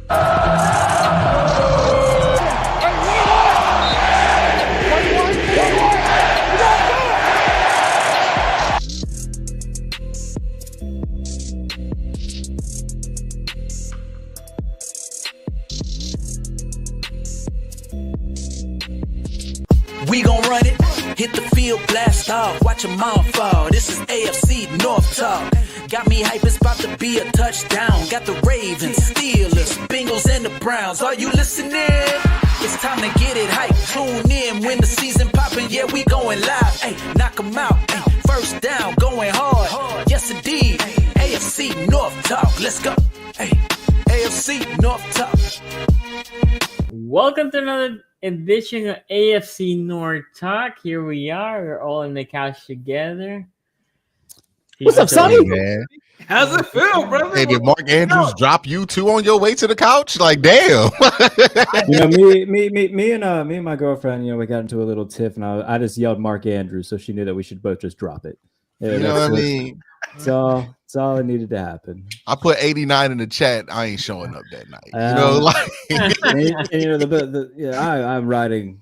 We gon' run it, hit the field, blast off, watch them all fall. This is AFC North talk. Got me hype, it's about to be a touchdown. Got the Ravens, Steelers, Bengals, and the Browns. Are you listening? It's time to get it hype. Tune in when the season poppin'. Yeah, we going live. Hey, knock them out. Ay, first down, going hard. Yes, indeed. AFC North talk. Let's go. Hey, AFC North talk. Welcome to another edition of AFC North Talk. Here we are. We're all in the couch together. What's up, Sonny? Man. How's it feel, brother? Hey, did Mark Andrews drop you two on your way to the couch? Like, damn. Me and my girlfriend, we got into a little tiff, and I just yelled Mark Andrews, so she knew that we should both just drop it. You know what I mean? It's all that needed to happen. I put 89 in the chat. I ain't showing up that night. I'm riding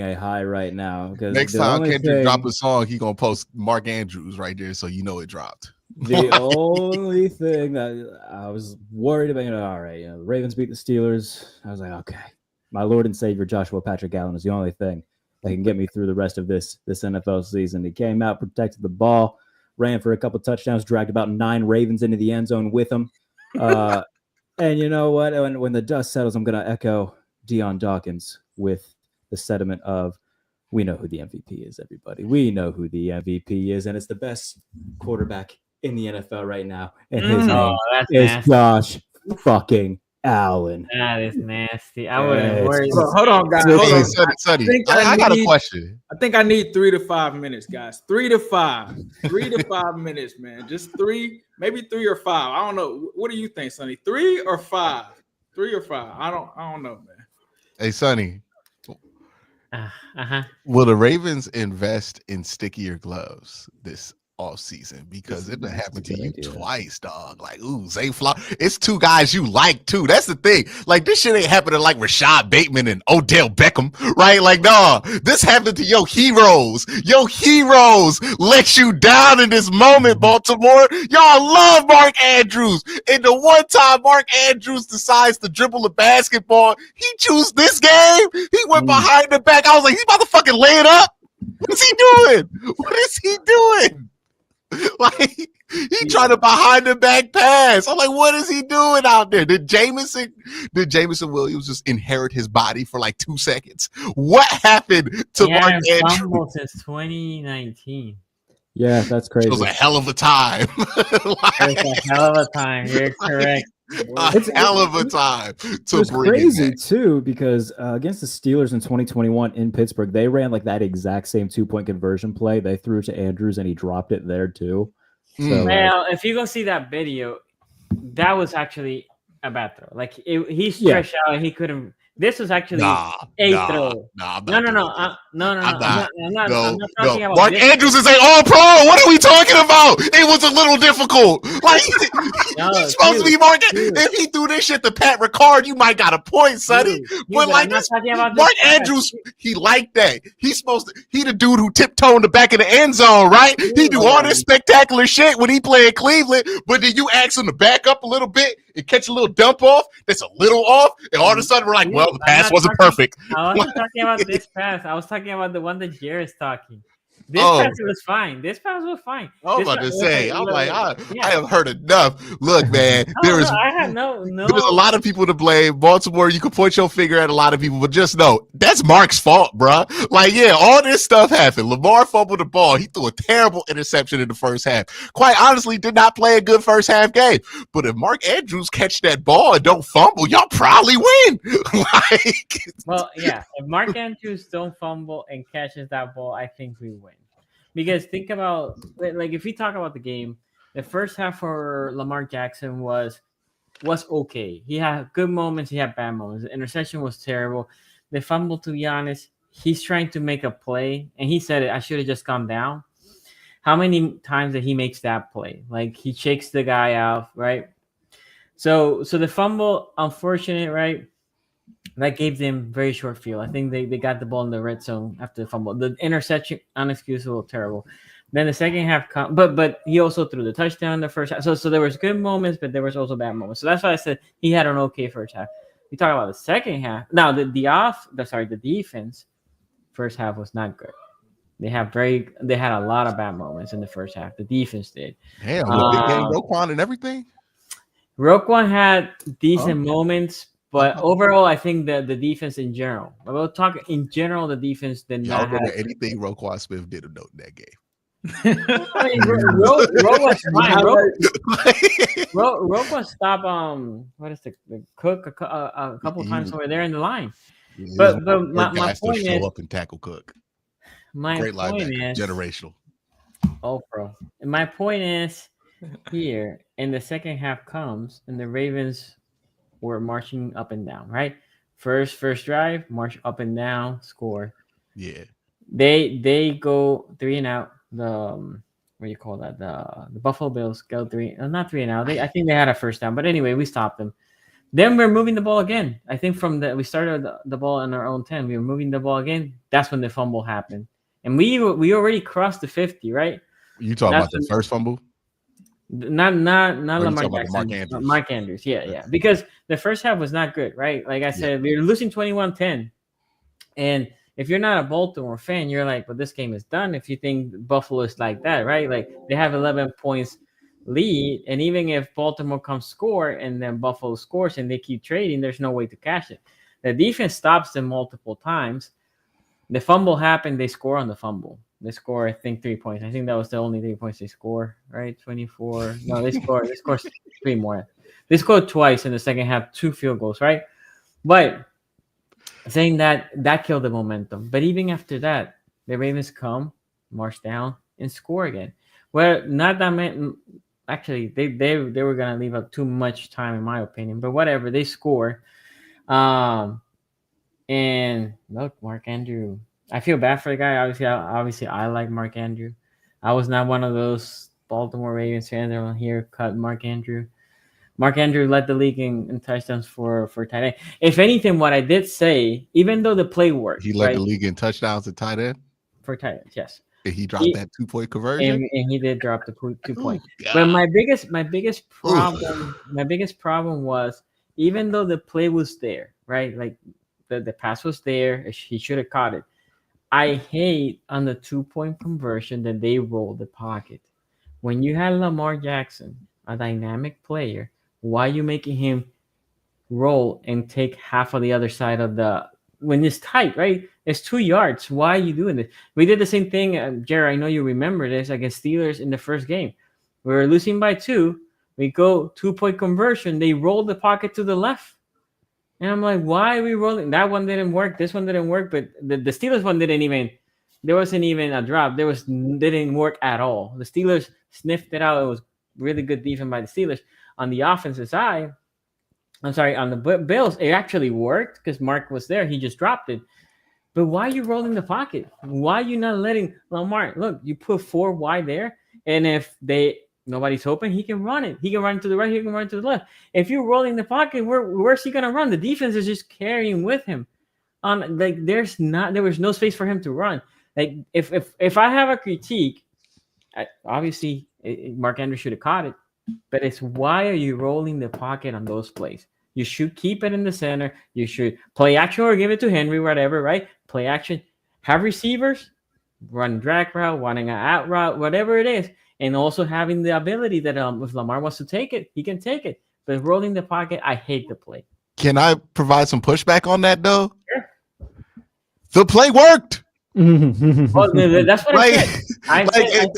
a high right now. Because next time Kendrick drop a song, he gonna post Mark Andrews right there, so you know it dropped. The only thing that I was worried about, all right, the Ravens beat the Steelers. I was like, okay, my Lord and Savior Joshua Patrick Allen is the only thing that can get me through the rest of this NFL season. He came out, protected the ball, ran for a couple touchdowns, dragged about 9 Ravens into the end zone with him. And you know what? When the dust settles, I'm going to echo Deion Dawkins with the sentiment of, we know who the MVP is, everybody. We know who the MVP is, and it's the best quarterback in the NFL right now. And his name is Josh fucking Allen. That is nasty. I wouldn't worry. Hold on, guys. Hold on. Sonny, I got a question. I think I need 3 to 5 minutes, guys. 3 to 5. 3 to 5 minutes, man. Just 3, maybe 3 or 5. I don't know. What do you think, Sonny? 3 or 5? 3 or 5? I don't know, man. Hey, Sonny. Will the Ravens invest in stickier gloves this offseason? Because it done happened to you twice, dog. Like, ooh, Zay Flower. It's 2 guys you like too. That's the thing. Like, this shit ain't happening like Rashad Bateman and Odell Beckham, right? Like, no, this happened to your heroes. Your heroes let you down in this moment, Baltimore. Y'all love Mark Andrews. And the one time Mark Andrews decides to dribble a basketball, he chose this game. He went behind the back. I was like, he's about to fucking lay it up. What is he doing? What is he doing? Like, he trying to behind the back pass. I'm like, what is he doing out there? Did Jameson Williams just inherit his body for like 2 seconds? What happened to Mark Andrews since 2019? Yeah, that's crazy. It was a hell of a time. It's a hell of a time. You're correct. It's a hell of a time to bring crazy it back. too, because against the Steelers in 2021 in Pittsburgh, they ran like that exact same 2-point conversion play. They threw to Andrews and he dropped it there too. So, well, if you go see that video, that was actually a bad throw. Like he stretched out, he couldn't. This was actually a throw. No. I'm not talking about Mark this. Andrews is an all-pro. What are we talking about? It was a little difficult. Like, he's supposed to be Mark. If he threw this shit to Pat Ricard, you might got a point, Sonny. But like this, Mark Andrews, he like that. He's supposed to. He the dude who tiptoed in the back of the end zone, right? He do all this spectacular shit when he play in Cleveland. But then you ask him to back up a little bit and catch a little dump off that's a little off, and all of a sudden we're like, well, the pass wasn't perfect. I wasn't talking about this pass. I was talking about the one that Jared's talking. This pass was fine. This pass was fine. I was about to say, I'm like, I have heard enough. Look, man, there's a lot of people to blame. Baltimore, you can point your finger at a lot of people, but just know that's Mark's fault, bro. Like, yeah, all this stuff happened. Lamar fumbled the ball. He threw a terrible interception in the first half. Quite honestly, did not play a good first half game. But if Mark Andrews catch that ball and don't fumble, y'all probably win. Well, yeah, if Mark Andrews don't fumble and catches that ball, I think we win. Because think about, like, if we talk about the game, the first half for Lamar Jackson was okay. He had good moments. He had bad moments. The interception was terrible. The fumble, to be honest, he's trying to make a play, and he said it, I should have just gone down. How many times that he makes that play? Like, he shakes the guy out, right? So the fumble, unfortunate, right? That gave them very short field. I think they got the ball in the red zone after the fumble. The interception, unexcusable, terrible. Then the second half, but he also threw the touchdown in the first half. So there was good moments, but there was also bad moments. So that's why I said he had an okay first half. We talk about the second half. Now the defense first half was not good. They had a lot of bad moments in the first half. The defense did. Damn, the big game Roquan and everything. Roquan had decent moments, but overall, I think that the defense in general. We'll talk in general. The defense did not have anything Roquan Smith did in that game. I mean, Ro was fine. Ro was stopped. What is the Cook a couple times over there in the line. But my point is, up and tackle Cook. My Great point linebacker, is generational. Oh, bro. And my point is here, and the second half comes, and the Ravens were marching up and down. Right, first drive, march up and down, score. Yeah. They go 3 and out. The what do you call that? The Buffalo Bills go 3, not 3 and out. I think they had a first down, but anyway, we stopped them. Then we're moving the ball again. I think we started the ball in our own 10. We were moving the ball again. That's when the fumble happened, and we already crossed the 50. Right? You talking about the first fumble? Not Lamar Jackson. Mark Andrews. Yeah. Because the first half was not good. Right? Like I said, we were losing 21-10, and if you're not a Baltimore fan, you're like, well, this game is done. If you think Buffalo is like that, right? Like they have 11 points lead, and even if Baltimore comes score and then Buffalo scores and they keep trading, there's no way to cash it. The defense stops them multiple times. The fumble happened. They score on the fumble. They score, I think, 3 points. I think that was the only 3 points they score, right? 24. No, they scored 3 more. They scored twice in the second half, 2 field goals, right? But saying that killed the momentum. But even after that, the Ravens come, march down, and score again. Well, not that many. Actually, they were gonna leave up too much time, in my opinion. But whatever, they score. And look, Mark Andrew. I feel bad for the guy. Obviously, I like Mark Andrew. I was not one of those Baltimore Ravens fans that were here cut Mark Andrew. Mark Andrew led the league in touchdowns for tight end. If anything, what I did say, even though the play worked, he led the league in touchdowns at tight end for tight ends. Yes, and he dropped that 2-point conversion, and he did drop the 2 point. But my biggest problem was, even though the play was there, right? Like the pass was there, he should have caught it. I hate on the 2-point conversion that they rolled the pocket. When you had Lamar Jackson, a dynamic player, why are you making him roll and take half of the other side of when it's tight, right? It's 2 yards. Why are you doing this? We did the same thing, Jared. I know you remember this against Steelers in the first game. We were losing by 2. We go 2-point conversion. They rolled the pocket to the left. And I'm like, why are we rolling? That one didn't work. This one didn't work. But the Steelers one there wasn't even a drop. Didn't work at all. The Steelers sniffed it out. It was really good defense by the Steelers. On the offensive side, on the Bills, it actually worked because Mark was there. He just dropped it. But why are you rolling the pocket? Why are you not letting Lamar? Look, you put 4 wide there, and if nobody's open, he can run it. He can run to the right. He can run to the left. If you're rolling the pocket, where's he gonna run? The defense is just carrying with him. There was no space for him to run. Like if I have a critique, obviously Mark Andrews should have caught it. But it's why are you rolling the pocket on those plays? You should keep it in the center. You should play action or give it to Henry, whatever, right? Play action. Have receivers run drag route, running an out route, whatever it is. And also having the ability that if Lamar wants to take it, he can take it. But rolling the pocket, I hate the play. Can I provide some pushback on that, though? Sure. The play worked. Well, that's what I said.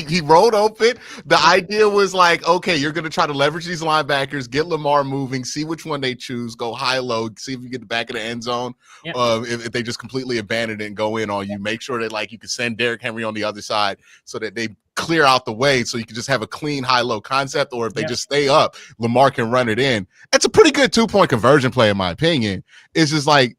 He rolled open. The idea was like, okay, you're going to try to leverage these linebackers, get Lamar moving, see which one they choose, go high-low, see if you get the back of the end zone. Yep. If they just completely abandon it and go in on you, make sure that you can send Derrick Henry on the other side so that they clear out the way so you can just have a clean high-low concept, or if they just stay up, Lamar can run it in. It's a pretty good 2-point conversion play, in my opinion. It's just like,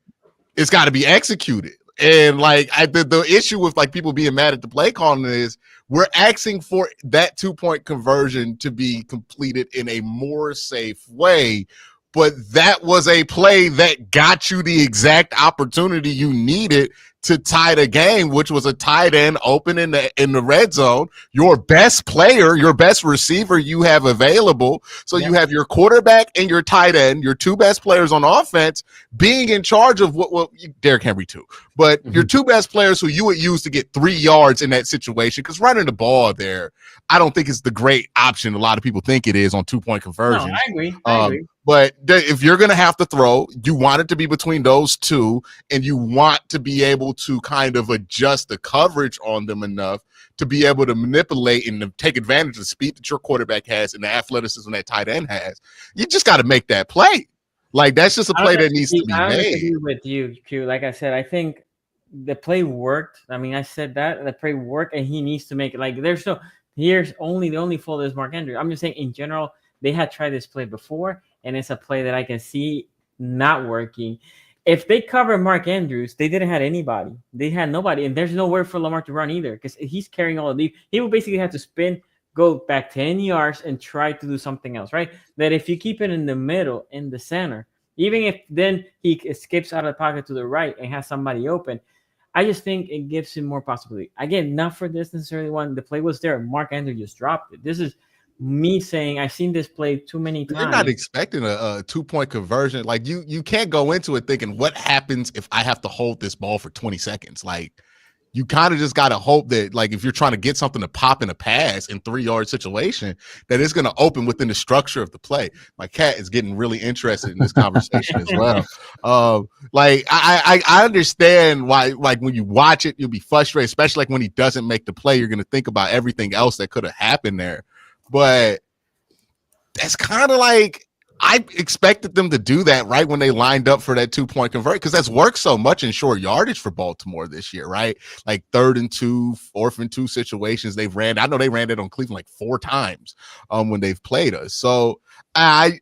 it's got to be executed. And like the issue with like people being mad at the play calling is we're asking for that 2-point conversion to be completed in a more safe way. But that was a play that got you the exact opportunity you needed to tie the game, which was a tight end open in the red zone. Your best player, your best receiver you have available. So you have your quarterback and your tight end, your two best players on offense, being in charge of what Derrick Henry too. But your two best players who you would use to get 3 yards in that situation, because running the ball there, I don't think it's the great option a lot of people think it is on 2-point conversion. No, I agree. But if you're going to have to throw, you want it to be between those two, and you want to be able to kind of adjust the coverage on them enough to be able to manipulate and to take advantage of the speed that your quarterback has and the athleticism that tight end has. You just got to make that play. Like, that's just a play that needs to be I made. agree with you, Q. Like I said, I think the play worked. I mean, I said that the play worked, and he needs to make it. Like, the only fault is Mark Andrews. I'm just saying, in general, they had tried this play before, and it's a play that I can see not working. If they cover Mark Andrews, they didn't have anybody. They had nobody, and there's nowhere for Lamar to run either because he's carrying all of these. He would basically have to spin, go back 10 yards, and try to do something else, right? That if you keep it in the middle, in the center, even if then he escapes out of the pocket to the right and has somebody open, I just think it gives him more possibility. Again, not for this necessarily one. The play was there. Mark Andrews just dropped it. This is me saying I've seen this play too many times. You're not expecting a 2-point conversion. Like you can't go into it thinking, what happens if I have to hold this ball for 20 seconds? Like, you kind of just got to hope that, like, if you're trying to get something to pop in a pass in 3-yard situation, that it's going to open within the structure of the play. My cat is getting really interested in this conversation as well. Like, I understand why, like, when you watch it, you'll be frustrated, especially like when he doesn't make the play. You're going to think about everything else that could have happened there. But that's kind of like, I expected them to do that right when they lined up for that 2-point convert, because that's worked so much in short yardage for Baltimore this year, right? Like 3rd and 2, 4th and 2 situations they've ran. I know they ran it on Cleveland like 4 times when they've played us. So I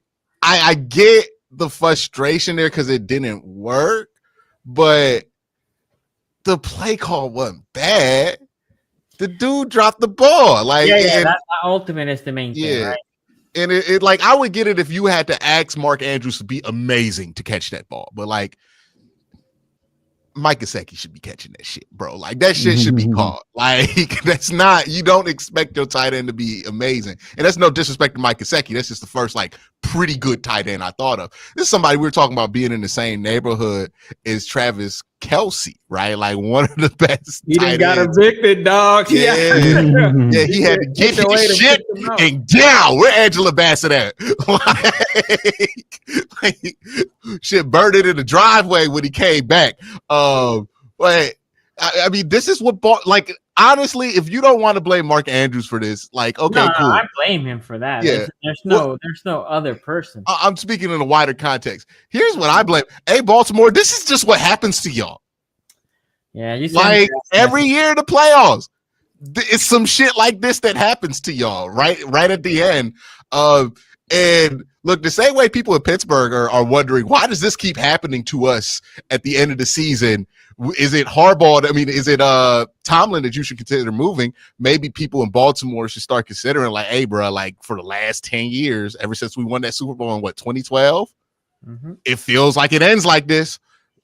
get the frustration there because it didn't work, but the play call wasn't bad. The dude dropped the ball. Like, that ultimate is the main thing, right? And it like, I would get it if you had to ask Mark Andrews to be amazing to catch that ball, but like, Mike Gesicki should be catching that shit, bro. Like, that shit should be caught. Like, that's not, you don't expect your tight end to be amazing. And that's no disrespect to Mike Gesicki. That's just the first, like, pretty good tight end I thought of. This is somebody we were talking about being in the same neighborhood as Travis Kelce, right? Like, one of the best. He done got evicted, dog. Yeah, he had to get his shit and down. Where Angela Bassett at? like, shit burned it in the driveway when he came back. But I mean, this is what like, honestly, if you don't want to blame Mark Andrews for this, like, okay, cool. I blame him for that. Yeah. There's no other person. I'm speaking in a wider context. Here's what I blame. Hey, Baltimore, this is just what happens to y'all. Yeah, you like every year in the playoffs, it's some shit like this that happens to y'all right at the end. And look, the same way people in Pittsburgh are wondering, why does this keep happening to us at the end of the season? Is it Harbaugh? I mean, is it Tomlin that you should consider moving? Maybe people in Baltimore should start considering, like, hey, bro, like, for the last 10 years, ever since we won that Super Bowl in 2012, it feels like it ends like this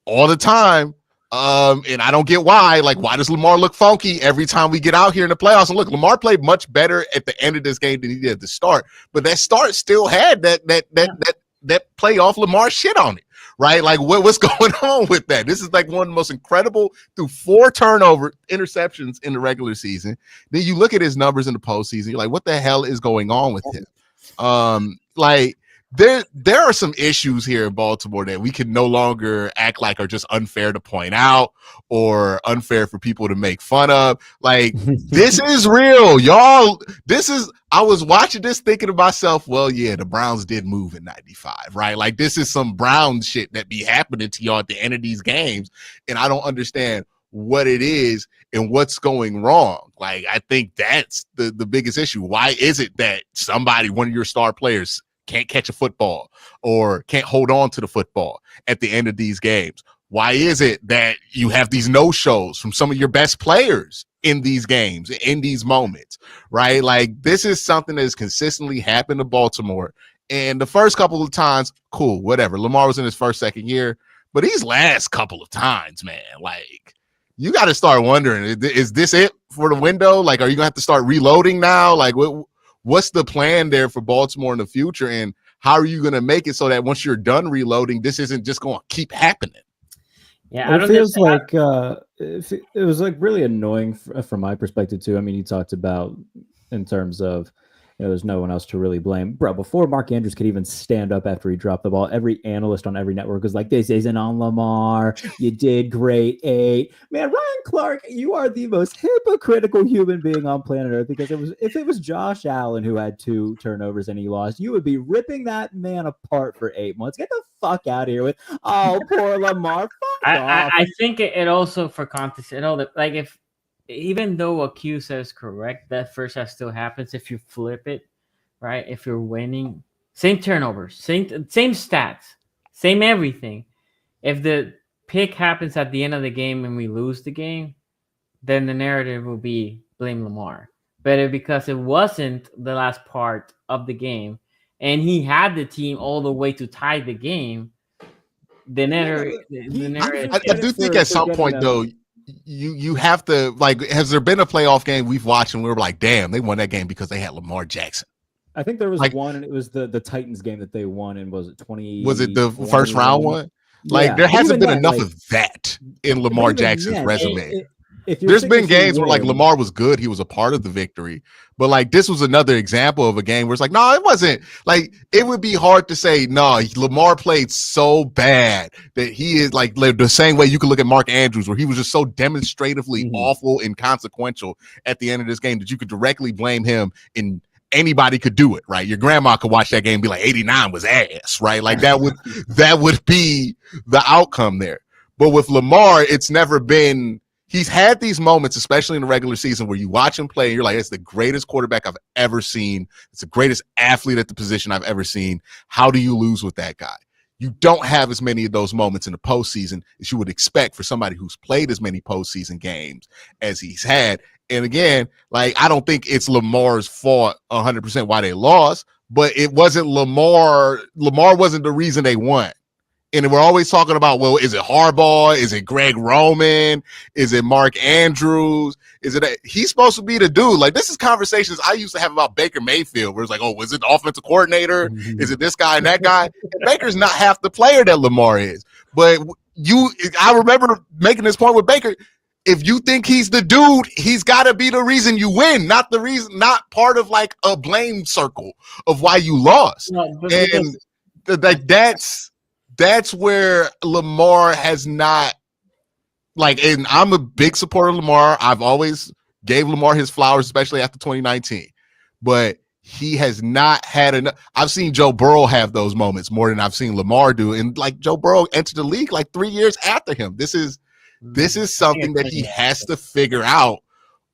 all the time. And I don't get why. Like, why does Lamar look funky every time we get out here in the playoffs? And look, Lamar played much better at the end of this game than he did at the start, but that start still had that playoff Lamar shit on it, right? Like, what's going on with that? This is like one of the most incredible, through 4 interceptions in the regular season. Then you look at his numbers in the postseason, you're like, what the hell is going on with him? Like, there are some issues here in Baltimore that we can no longer act like are just unfair to point out or unfair for people to make fun of. Like, this is real, y'all. I was watching this thinking to myself, well, yeah, the Browns did move in 95, right? Like, this is some Brown shit that be happening to y'all at the end of these games, and I don't understand what it is and what's going wrong. Like, I think that's the biggest issue. Why is it that one of your star players, can't catch a football or can't hold on to the football at the end of these games? Why is it that you have these no-shows from some of your best players in these games, in these moments, right? Like, this is something that has consistently happened to Baltimore. And the first couple of times, cool, whatever. Lamar was in his first, second year. But these last couple of times, man, like, you got to start wondering, is this it for the window? Like, are you going to have to start reloading now? Like, what's the plan there for Baltimore in the future? And how are you going to make it so that once you're done reloading, this isn't just going to keep happening? Yeah, it feels like it was like really annoying from my perspective too. I mean, you talked about in terms of, there's no one else to really blame, bro. Before Mark Andrews could even stand up after he dropped the ball, every analyst on every network was like, "This isn't on Lamar. You did great, 8." Man, Ryan Clark, you are the most hypocritical human being on planet Earth, because if it was Josh Allen who had 2 turnovers and he lost, you would be ripping that man apart for 8 months. Get the fuck out of here with, "Oh, poor Lamar." Fuck off. I think it also, for context, like, if even though what Q says correct, that first half still happens if you flip it, right? If you're winning, same turnovers, same stats, same everything. If the pick happens at the end of the game and we lose the game, then the narrative will be blame Lamar. But because it wasn't the last part of the game, and he had the team all the way to tie the game, the narrative. I do think at some point, though, you have to, like, has there been a playoff game we've watched and we were like, damn, they won that game because they had Lamar Jackson? I think there was one, and it was the Titans game that they won, and was it 20? Was it the first round one? Like, there hasn't been enough of that in Lamar Jackson's resume. There's been games where, like, Lamar was good. He was a part of the victory. But, like, this was another example of a game where it's like, no, it wasn't. Like, it would be hard to say, no, Lamar played so bad that he is, like, the same way you could look at Mark Andrews, where he was just so demonstratively awful and consequential at the end of this game that you could directly blame him, and anybody could do it, right? Your grandma could watch that game and be like, 89 was ass, right? Like, that would be the outcome there. But with Lamar, it's never been... He's had these moments, especially in the regular season, where you watch him play and you're like, it's the greatest quarterback I've ever seen. It's the greatest athlete at the position I've ever seen. How do you lose with that guy? You don't have as many of those moments in the postseason as you would expect for somebody who's played as many postseason games as he's had. And again, like, I don't think it's Lamar's fault 100% why they lost, but it wasn't Lamar. Lamar wasn't the reason they won. And we're always talking about, well, is it Harbaugh? Is it Greg Roman? Is it Mark Andrews? Is it he's supposed to be the dude? Like, this is conversations I used to have about Baker Mayfield, where it's like, oh, was it the offensive coordinator? Is it this guy and that guy? And Baker's not half the player that Lamar is. But I remember making this point with Baker. If you think he's the dude, he's got to be the reason you win, not the reason, not part of, like, a blame circle of why you lost. No, that's where Lamar has not, like, and I'm a big supporter of Lamar. I've always gave Lamar his flowers, especially after 2019. But he has not had enough. I've seen Joe Burrow have those moments more than I've seen Lamar do. And, like, Joe Burrow entered the league like 3 years after him. This is something that he has to figure out,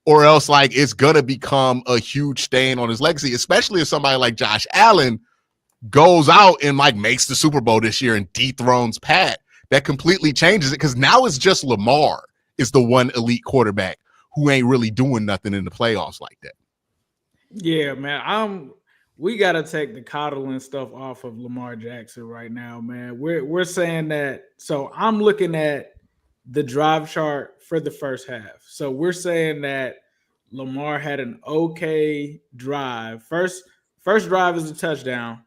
or else, like, it's going to become a huge stain on his legacy, especially if somebody like Josh Allen goes out and, like, makes the Super Bowl this year and dethrones Pat. That completely changes it, because now it's just Lamar is the one elite quarterback who ain't really doing nothing in the playoffs like that. Yeah, man. We got to take the coddling stuff off of Lamar Jackson right now, man. We're saying that. So I'm looking at the drive chart for the first half. So we're saying that Lamar had an okay drive. First drive is a touchdown.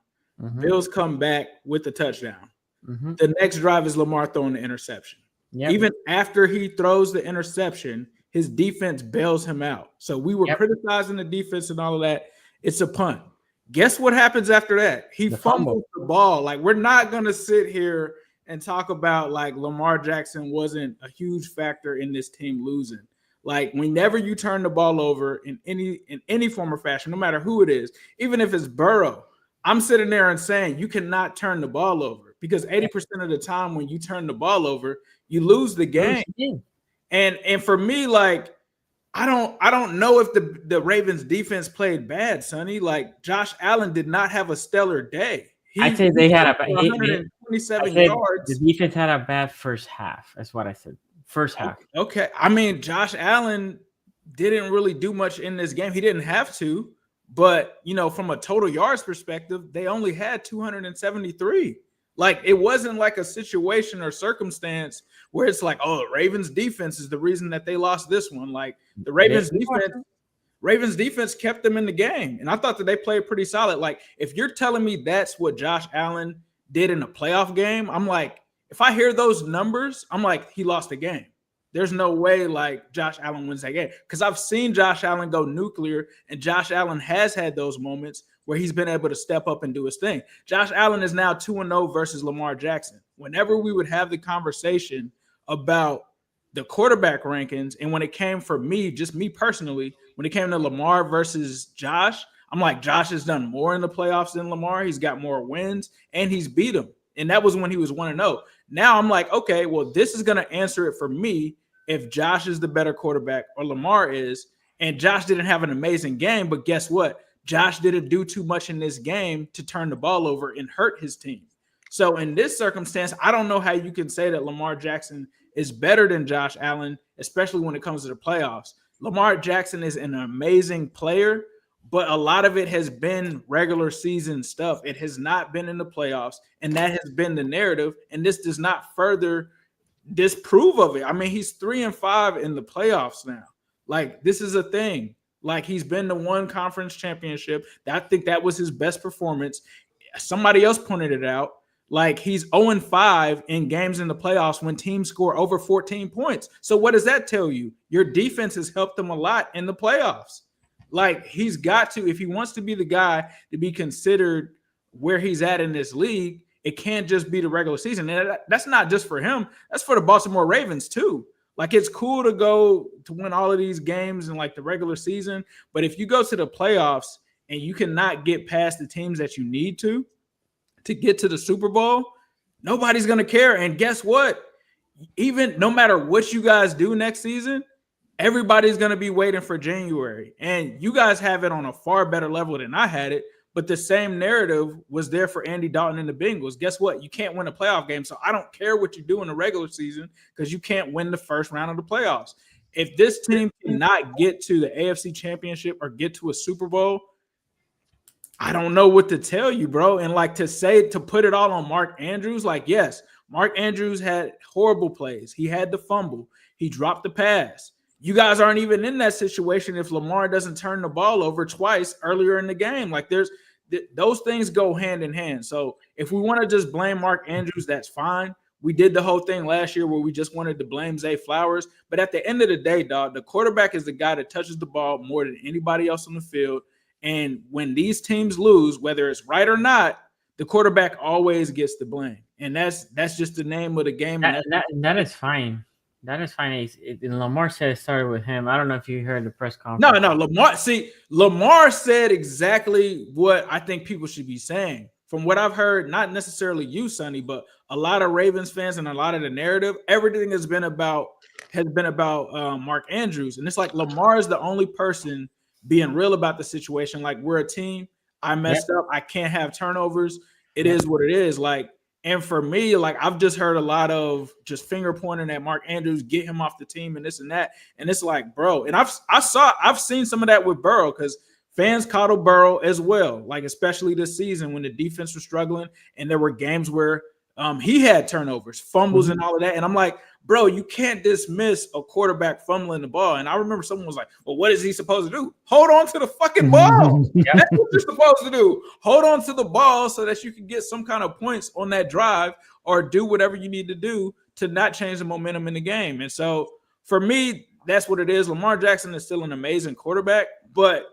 Bills come back with the touchdown. The next drive is Lamar throwing the interception. Yep. Even after he throws the interception, his defense bails him out. So we were criticizing the defense and all of that. It's a punt. Guess what happens after that? He fumbles the ball. Like, we're not going to sit here and talk about, like, Lamar Jackson wasn't a huge factor in this team losing. Like, whenever you turn the ball over in any form or fashion, no matter who it is, even if it's Burrow, I'm sitting there and saying you cannot turn the ball over, because 80% of the time when you turn the ball over, you lose the game. And for me, like, I don't know if the Ravens defense played bad, Sonny. Like, Josh Allen did not have a stellar day. I'd say they had 27 said yards. The defense had a bad first half. That's what I said. First half. Okay. I mean, Josh Allen didn't really do much in this game. He didn't have to, but from a total yards perspective, they only had 273. Like, it wasn't like a situation or circumstance where it's like, oh, the Ravens defense is the reason that they lost this one. Like, the Ravens defense kept them in the game. And I thought that they played pretty solid. Like, if you're telling me that's what Josh Allen did in a playoff game, I'm like, if I hear those numbers, I'm like, he lost the game. There's no way like Josh Allen wins that game, because I've seen Josh Allen go nuclear, and Josh Allen has had those moments where he's been able to step up and do his thing. Josh Allen is now 2-0 versus Lamar Jackson. Whenever we would have the conversation about the quarterback rankings, and when it came for me, just me personally, when it came to Lamar versus Josh, I'm like, Josh has done more in the playoffs than Lamar. He's got more wins, and he's beat him. And that was when he was 1-0. Now I'm like, okay, well, this is going to answer it for me if Josh is the better quarterback or Lamar is. And Josh didn't have an amazing game, but guess what? Josh didn't do too much in this game to turn the ball over and hurt his team. So in this circumstance, I don't know how you can say that Lamar Jackson is better than Josh Allen, especially when it comes to the playoffs. Lamar Jackson is an amazing player, but a lot of it has been regular season stuff. It has not been in the playoffs, and that has been the narrative, and this does not further disprove of it. I mean, he's 3-5 in the playoffs now. Like, this is a thing. Like, he's been to one conference championship. I think that was his best performance. Somebody else pointed it out. Like, he's 0-5 in games in the playoffs when teams score over 14 points. So what does that tell you? Your defense has helped him a lot in the playoffs. Like, he's got to, if he wants to be the guy to be considered where he's at in this league, it can't just be the regular season. And that's not just for him. That's for the Baltimore Ravens too. Like, it's cool to go to win all of these games in like the regular season, but if you go to the playoffs and you cannot get past the teams that you need to get to the Super Bowl, nobody's going to care. And guess what? Even no matter what you guys do next season, everybody's going to be waiting for January. And you guys have it on a far better level than I had it. But the same narrative was there for Andy Dalton and the Bengals. Guess what? You can't win a playoff game. So I don't care what you do in the regular season, because you can't win the first round of the playoffs. If this team cannot get to the AFC Championship or get to a Super Bowl, I don't know what to tell you, bro. And like, to put it all on Mark Andrews, like, yes, Mark Andrews had horrible plays. He had the fumble. He dropped the pass. You guys aren't even in that situation if Lamar doesn't turn the ball over twice earlier in the game. Like, those things go hand in hand. So if we want to just blame Mark Andrews, that's fine. We did the whole thing last year where we just wanted to blame Zay Flowers. But at the end of the day, dog, the quarterback is the guy that touches the ball more than anybody else on the field. And when these teams lose, whether it's right or not, the quarterback always gets the blame. And that's just the name of the game. That is fine. That is fine. And Lamar said it started with him. I don't know if you heard the press conference. No. Lamar said exactly what I think people should be saying. From what I've heard, not necessarily you, Sonny, but a lot of Ravens fans and a lot of the narrative, everything has been about Mark Andrews. And it's like Lamar is the only person being real about the situation. Like, we're a team. I messed up. I can't have turnovers. It is what it is. Like, and for me, like, I've just heard a lot of just finger pointing at Mark Andrews, get him off the team and this and that. And it's like, bro, and I've seen some of that with Burrow, because fans coddle Burrow as well, like, especially this season when the defense was struggling and there were games where he had turnovers, fumbles, and all of that. And I'm like, bro, you can't dismiss a quarterback fumbling the ball. And I remember someone was like, well, what is he supposed to do? Hold on to the fucking ball. That's what you're supposed to do. Hold on to the ball so that you can get some kind of points on that drive, or do whatever you need to do to not change the momentum in the game. And so for me, that's what it is. Lamar Jackson is still an amazing quarterback, but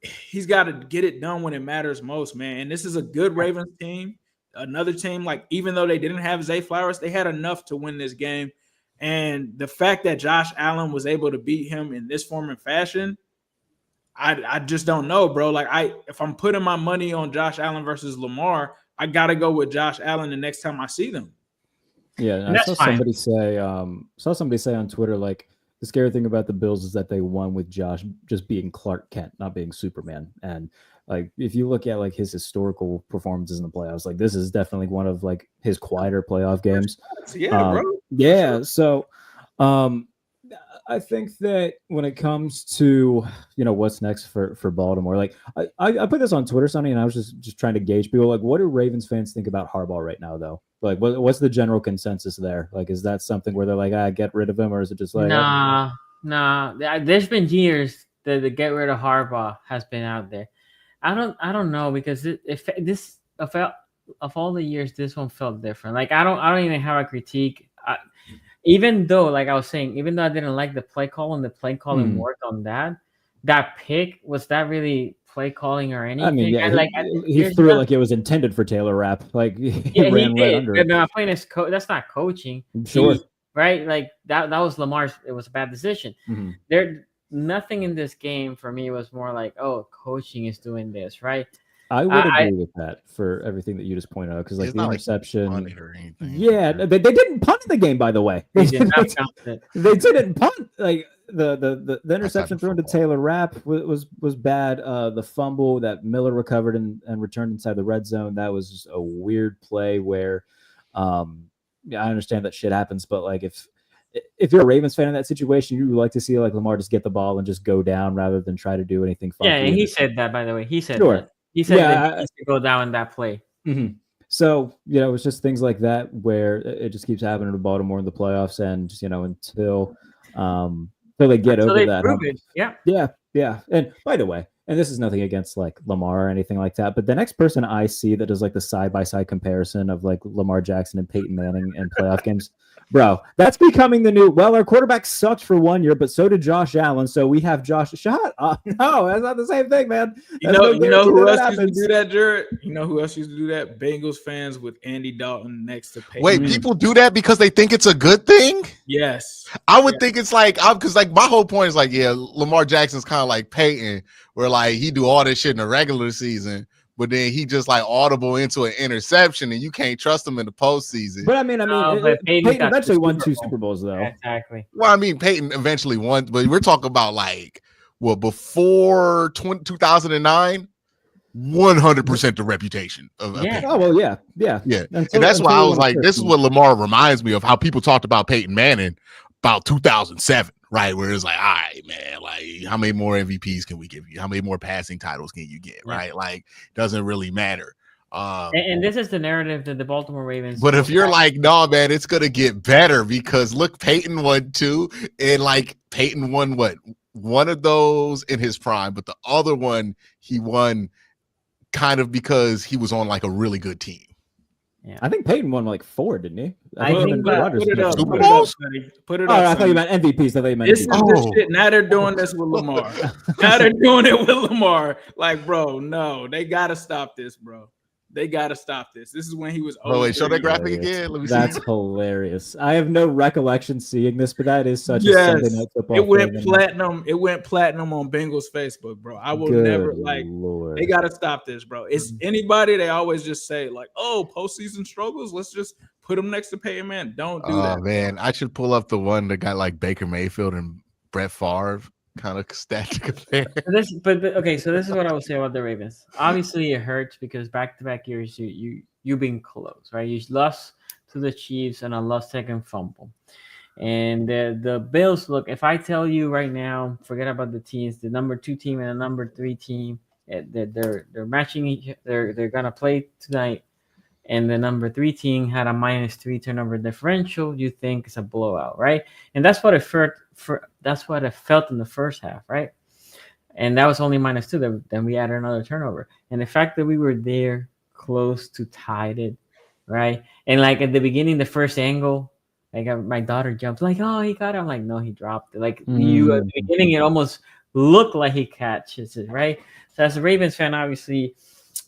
he's got to get it done when it matters most, man. And this is a good Ravens team. Another team, like, even though they didn't have Zay Flowers, they had enough to win this game. And the fact that Josh Allen was able to beat him in this form and fashion, I just don't know, bro. Like, if I'm putting my money on Josh Allen versus Lamar, I got to go with Josh Allen the next time I see them. Yeah, and I saw somebody say on Twitter, like, the scary thing about the Bills is that they won with Josh just being Clark Kent, not being Superman. And like, if you look at like his historical performances in the playoffs, like this is definitely one of like his quieter playoff games. Yeah, bro. Yeah. So, I think that when it comes to what's next for Baltimore, like I put this on Twitter, Sonny, and I was just trying to gauge people. Like, what do Ravens fans think about Harbaugh right now, though? Like, what's the general consensus there? Like, is that something where they're like, get rid of him, or is it just like, nah? There's been years that the get rid of Harbaugh has been out there. I don't know, because of all the years, this one felt different. Like I don't even have a critique. Even though, like I was saying, even though I didn't like the play calling worked on that pick, was that really play calling or anything? I mean, yeah, he threw it like it was intended for Taylor Rapp. Like he ran right under it. My point is, that's not coaching. Sure. Right? Like that was Lamar's. It was a bad decision. Mm-hmm. Nothing in this game for me was more like, oh, coaching is doing this, right? I would agree with that for everything that you just pointed out, because like the interception, they didn't punt the game, by the way. They didn't punt. Like the interception thrown to Taylor Rapp was bad. The fumble that Miller recovered and returned inside the red zone, that was just a weird play where, I understand that shit happens, but like if you're a Ravens fan in that situation, you would like to see like Lamar just get the ball and just go down rather than try to do anything funky. Yeah, and he said that, by the way. He said that. He said that he needs to go down in that play. Mm-hmm. So, it's just things like that where it just keeps happening to Baltimore in the playoffs, and until they get over that. Yeah. And by the way, and this is nothing against like Lamar or anything like that, but the next person I see that does like the side-by-side comparison of like Lamar Jackson and Peyton Manning in playoff games, bro, that's becoming the new, well, our quarterback sucked for 1 year, but so did Josh Allen. So we have Josh. Shut up. No, that's not the same thing, man. You know who else used to do that, Jared? You know who else used to do that? Bengals fans with Andy Dalton next to Peyton. Wait, people do that because they think it's a good thing? Yes. I would think it's like, because like my whole point is like, yeah, Lamar Jackson's kind of like Peyton, where like he do all this shit in the regular season, but then he just like audible into an interception, and you can't trust him in the postseason. But I mean, Peyton eventually won 2 Super Bowls, though. Exactly. Well, I mean, Peyton eventually won, but we're talking about like, before 2009, 100% the reputation of Peyton. Oh, well, yeah. And that's why I was like, this is what Lamar reminds me of, how people talked about Peyton Manning about 2007. Right, where it's like, all right, man, like how many more MVPs can we give you? How many more passing titles can you get? Right, like doesn't really matter. And this is the narrative that the Baltimore Ravens. But if you're like, no, man, it's gonna get better because look, Peyton won 2, and like Peyton won one of those in his prime, but the other one he won kind of because he was on like a really good team. Yeah. I think Peyton won like 4, didn't he? Put it up. I thought you meant MVPs. This is the shit. Now they're doing this with Lamar. Now they're doing it with Lamar. Like, bro, no, they gotta stop this, bro. They gotta stop this. This is when he was. Oh wait, show that graphic again. Let me see. That's hilarious. I have no recollection seeing this, but that is such a Sunday night football. It went platinum. It went platinum on Bengals Facebook, bro. I will never like. Lord. They gotta stop this, bro. It's anybody. They always just say like, "Oh, postseason struggles. Let's just put them next to Peyton Manning." Don't do that. Oh man, I should pull up the one that got like Baker Mayfield and Brett Favre kind of stat to compare. Okay, so this is what I would say about the Ravens. Obviously, it hurts because back-to-back years you been close, right? You lost to the Chiefs and a lost second fumble, and the Bills. Look, if I tell you right now, forget about the teams. The number 2 team and the number 3 team, they're matching. They're gonna play tonight, and the number 3 team had a -3 turnover differential. You think it's a blowout, right? And that's what it felt. That's what it felt in the first half, right? And that was only -2. Then we added another turnover, and the fact that we were there close to tied it, right? And like at the beginning, the first angle, like my daughter jumped, like, "Oh, he got it." I'm like, "No, he dropped it." Like at the beginning, it almost looked like he catches it, right? So as a Ravens fan, obviously,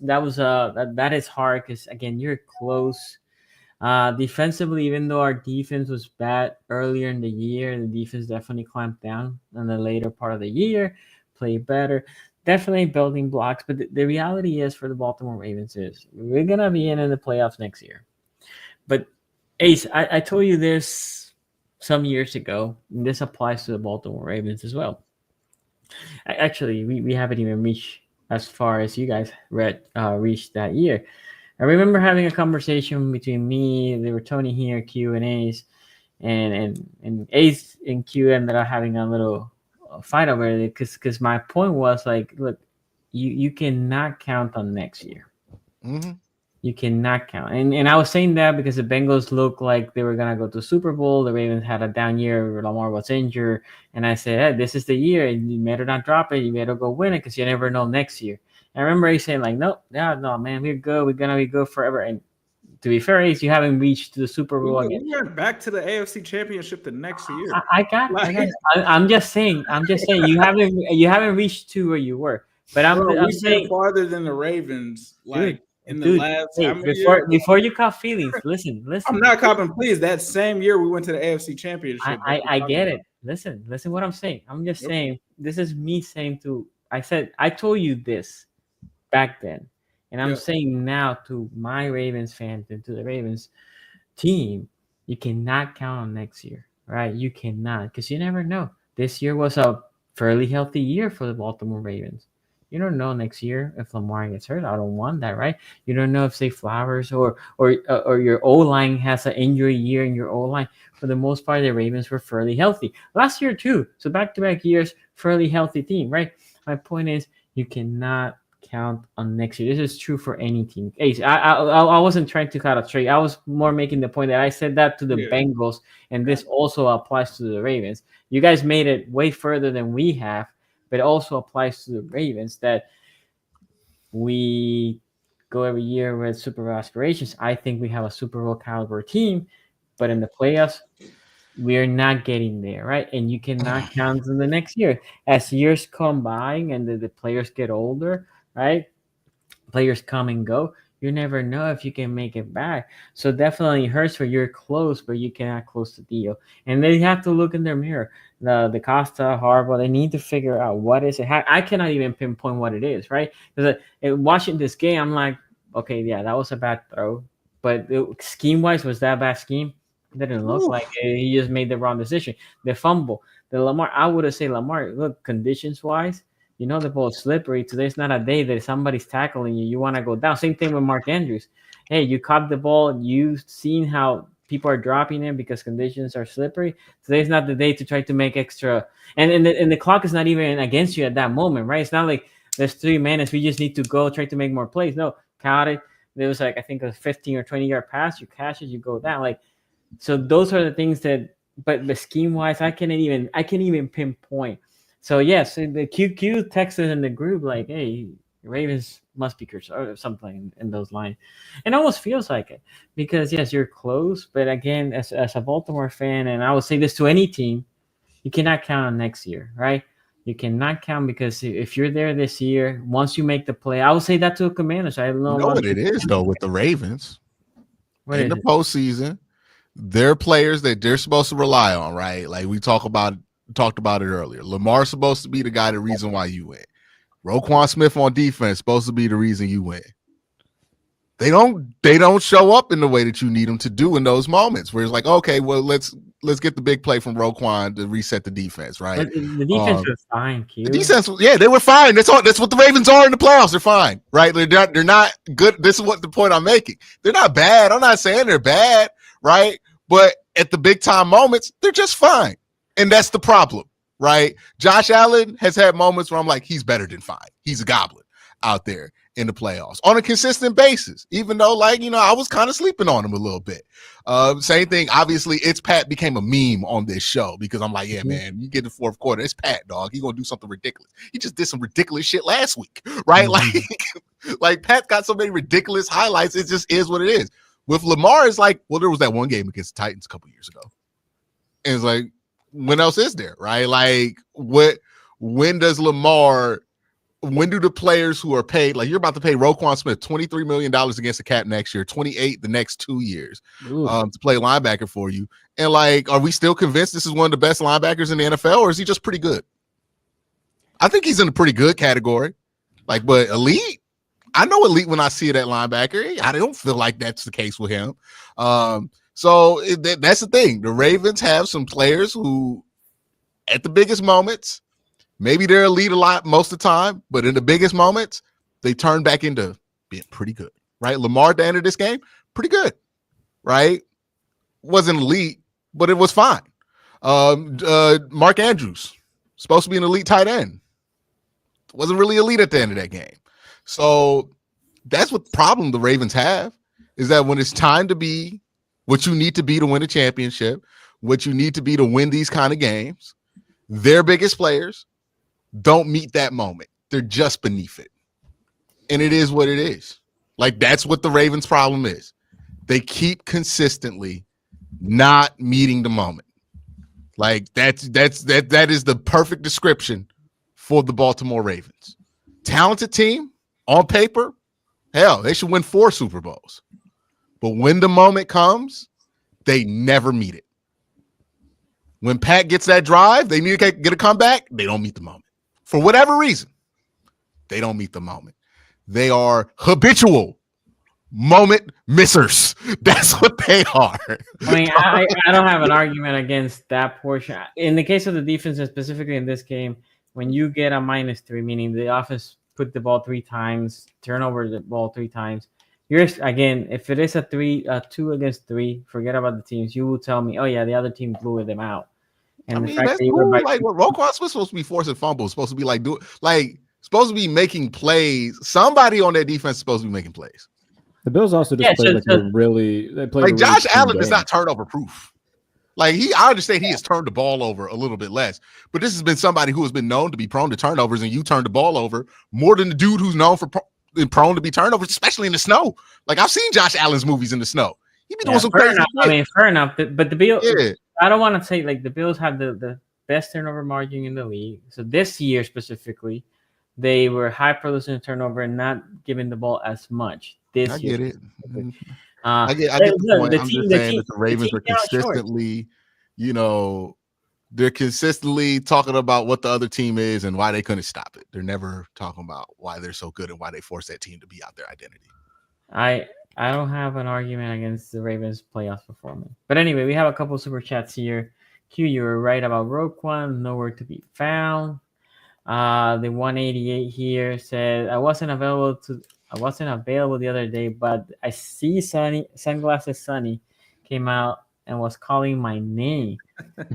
that was that is hard because again, you're close. Defensively, even though our defense was bad earlier in the year, the defense definitely clamped down in the later part of the year, played better. Definitely building blocks, but the reality is for the Baltimore Ravens is we're gonna be in the playoffs next year. But Ace, I told you this some years ago, and this applies to the Baltimore Ravens as well. Actually, we haven't even reached as far as you guys reached that year. I remember having a conversation between me, there were Tony here, Q&As, and Ace and Q ended up having a little fight over it because my point was like, look, you cannot count on next year. Mm-hmm. You cannot count. And I was saying that because the Bengals looked like they were going to go to Super Bowl. The Ravens had a down year. Lamar was injured. And I said, hey, this is the year. And you better not drop it. You better go win it because you never know next year. And I remember Ace saying, like, no, man, we're good. We're going to be good forever. And to be fair, Ace, you haven't reached the Super Bowl again. We went back to the AFC Championship the next year. I got it. I'm just saying. You haven't reached to where you were. But I'm saying farther than the Ravens. Like, in the last before you caught feelings, listen. I'm not copping, please. That same year we went to the AFC Championship. I get it. Listen what I'm saying. I'm just saying this is me saying I told you this back then, and I'm saying now to my Ravens fans and to the Ravens team, you cannot count on next year, right? You cannot, because you never know. This year was a fairly healthy year for the Baltimore Ravens. You don't know next year if Lamar gets hurt. I don't want that, right? You don't know if, say, Flowers or your O-line has an injury year in your O-line. For the most part, the Ravens were fairly healthy. Last year, too. So back-to-back years, fairly healthy team, right? My point is you cannot count on next year. This is true for any team. Ace, I wasn't trying to cut a trade. I was more making the point that I said that to the Bengals, and this also applies to the Ravens. You guys made it way further than we have. But it also applies to the Ravens that we go every year with Super Bowl aspirations. I think we have a Super Bowl caliber team, but in the playoffs, we're not getting there, right? And you cannot count on the next year. As years come by and the players get older, right? Players come and go. You never know if you can make it back. So definitely hurts where you're close, but you cannot close the deal. And they have to look in their mirror. The Costa, Harbaugh, they need to figure out what is it. I cannot even pinpoint what it is, right? Because watching this game, I'm like, okay, yeah, that was a bad throw. But scheme-wise, was that a bad scheme? It didn't look like it. He just made the wrong decision. The fumble. The Lamar, I would have said, Lamar, look, conditions-wise, you know the ball's slippery. Today's not a day that somebody's tackling you. You want to go down. Same thing with Mark Andrews. Hey, you caught the ball. You've seen how people are dropping it because conditions are slippery. Today's not the day to try to make extra. And the clock is not even against you at that moment, right? It's not like there's 3 minutes. We just need to go try to make more plays. No, caught it. There was like, I think a 15 or 20-yard pass. You catch it, you go down. Like, so those are the things that, but the scheme-wise, I can't even pinpoint. So yes, the QQ texted in the group like, "Hey, Ravens must be cursed," or something in those lines. It almost feels like it because yes, you're close, but again, as a Baltimore fan, and I would say this to any team, you cannot count on next year, right? You cannot count because if you're there this year, once you make the play, I would say that to a Commanders. I don't know what it is though with the Ravens in the postseason. They're players that they're supposed to rely on, right? Like we talked about it earlier. Lamar's supposed to be the guy, the reason why you win. Roquan Smith on defense supposed to be the reason you win. They don't show up in the way that you need them to do in those moments where it's like, okay, well, let's get the big play from Roquan to reset the defense, right? But the defense was fine, Q. The defense, they were fine. That's what the Ravens are in the playoffs. They're fine, right? They're not good. This is what the point I'm making. They're not bad. I'm not saying they're bad, right? But at the big time moments, they're just fine. And that's the problem, right? Josh Allen has had moments where I'm like, he's better than fine. He's a goblin out there in the playoffs on a consistent basis, even though, like, I was kind of sleeping on him a little bit. Same thing. Obviously, It's Pat became a meme on this show because I'm like, yeah, man, you get the fourth quarter. It's Pat, dog. He's going to do something ridiculous. He just did some ridiculous shit last week, right? Like Pat got so many ridiculous highlights. It just is what it is. With Lamar, it's like, well, there was that one game against the Titans a couple years ago. And it's like, when else is there, right? Like, when do the players who are paid, like you're about to pay Roquan Smith $23 million against the cap next year, 28 the next 2 years to play linebacker for you. And like, are we still convinced this is one of the best linebackers in the NFL, or is he just pretty good? I think he's in a pretty good category. Like, but elite? I know elite when I see it at linebacker. I don't feel like that's the case with him. So that's the thing. The Ravens have some players who, at the biggest moments, maybe they're elite a lot most of the time, but in the biggest moments, they turn back into being pretty good, right? Lamar at the end of this game, pretty good, right? Wasn't elite, but it was fine. Mark Andrews, supposed to be an elite tight end. Wasn't really elite at the end of that game. So that's what problem the Ravens have, is that when it's time to be what you need to be to win a championship, what you need to be to win these kind of games, their biggest players don't meet that moment. They're just beneath it. And it is what it is. Like, that's what the Ravens' problem is. They keep consistently not meeting the moment. Like, that is the perfect description for the Baltimore Ravens. Talented team on paper, hell, they should win 4 Super Bowls. But when the moment comes, they never meet it. When Pat gets that drive, they need to get a comeback, they don't meet the moment. For whatever reason, they don't meet the moment. They are habitual moment missers. That's what they are. I mean, I don't have an argument against that portion. In the case of the defense, and specifically in this game, when you get a -3, meaning the offense put the ball 3 times, turn over the ball 3 times, you're, again, if it is a 2 against 3, forget about the teams. You will tell me, oh yeah, the other team blew them out. And I mean, that's cool. Like, what Roquan was supposed to be forcing fumbles, supposed to be supposed to be making plays. Somebody on their defense is supposed to be making plays. The Bills also just played they played like Josh Allen is not turnover proof. Like, I understand he has turned the ball over a little bit less, but this has been somebody who has been known to be prone to turnovers, and you turned the ball over more than the dude who's known for prone to be turnovers, especially in the snow. Like, I've seen Josh Allen's movies in the snow. He be doing some crazy shit. I mean, fair enough. But the Bills, I don't want to say, like, the Bills have the best turnover margin in the league. So this year specifically, they were high producing turnover and not giving the ball as much. I get it. I get the point. I'm just saying that the Ravens are consistently, they're consistently talking about what the other team is and why they couldn't stop it. They're never talking about why they're so good and why they forced that team to be out their identity. I don't have an argument against the Ravens' playoff performance. But anyway, we have a couple super chats here. Q, you were right about Roquan, nowhere to be found. The 188 here said, I wasn't available the other day, but I see Sunglasses Sonny came out and was calling my name.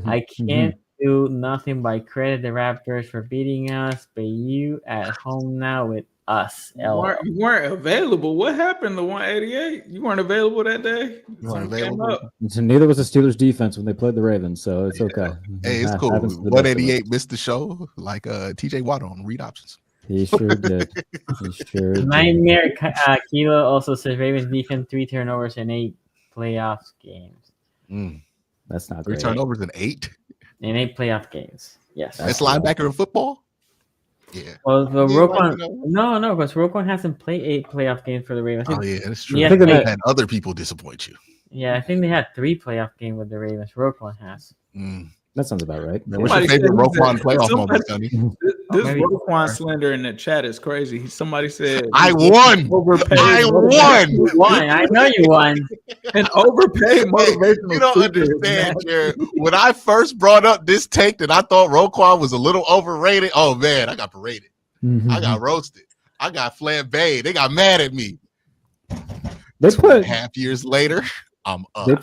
I can't do nothing but credit the Raptors for beating us, but you at home now with us. You weren't available. What happened to 188? You weren't available that day? You weren't available. So neither was the Steelers defense when they played the Ravens, so it's okay. Hey, it's cool. 188 missed the show like TJ Watt on read options. He sure did. Nightmare Kilo also says Ravens defense 3 turnovers in 8 playoffs games. That's not 3 turnovers in 8? In 8 playoff games. Yes. That's linebacker in football? Yeah. Well, Roquan, no, because Roquan hasn't played 8 playoff games for the Ravens. Oh, yeah, that's true. I think they had other people disappoint you. Yeah, I think they had 3 playoff games with the Ravens. Roquan has. That sounds about right. What's your favorite Roquan playoff moment, Sonny? This Roquan slander in the chat is crazy. Somebody said, I won. I won. I know you won. An overpaid motivational. You don't understand, Jared. When I first brought up this take that I thought Roquan was a little overrated, oh, man, I got paraded. I got roasted. I got flambéed. They got mad at me. They put 2.5 years later, I'm up. They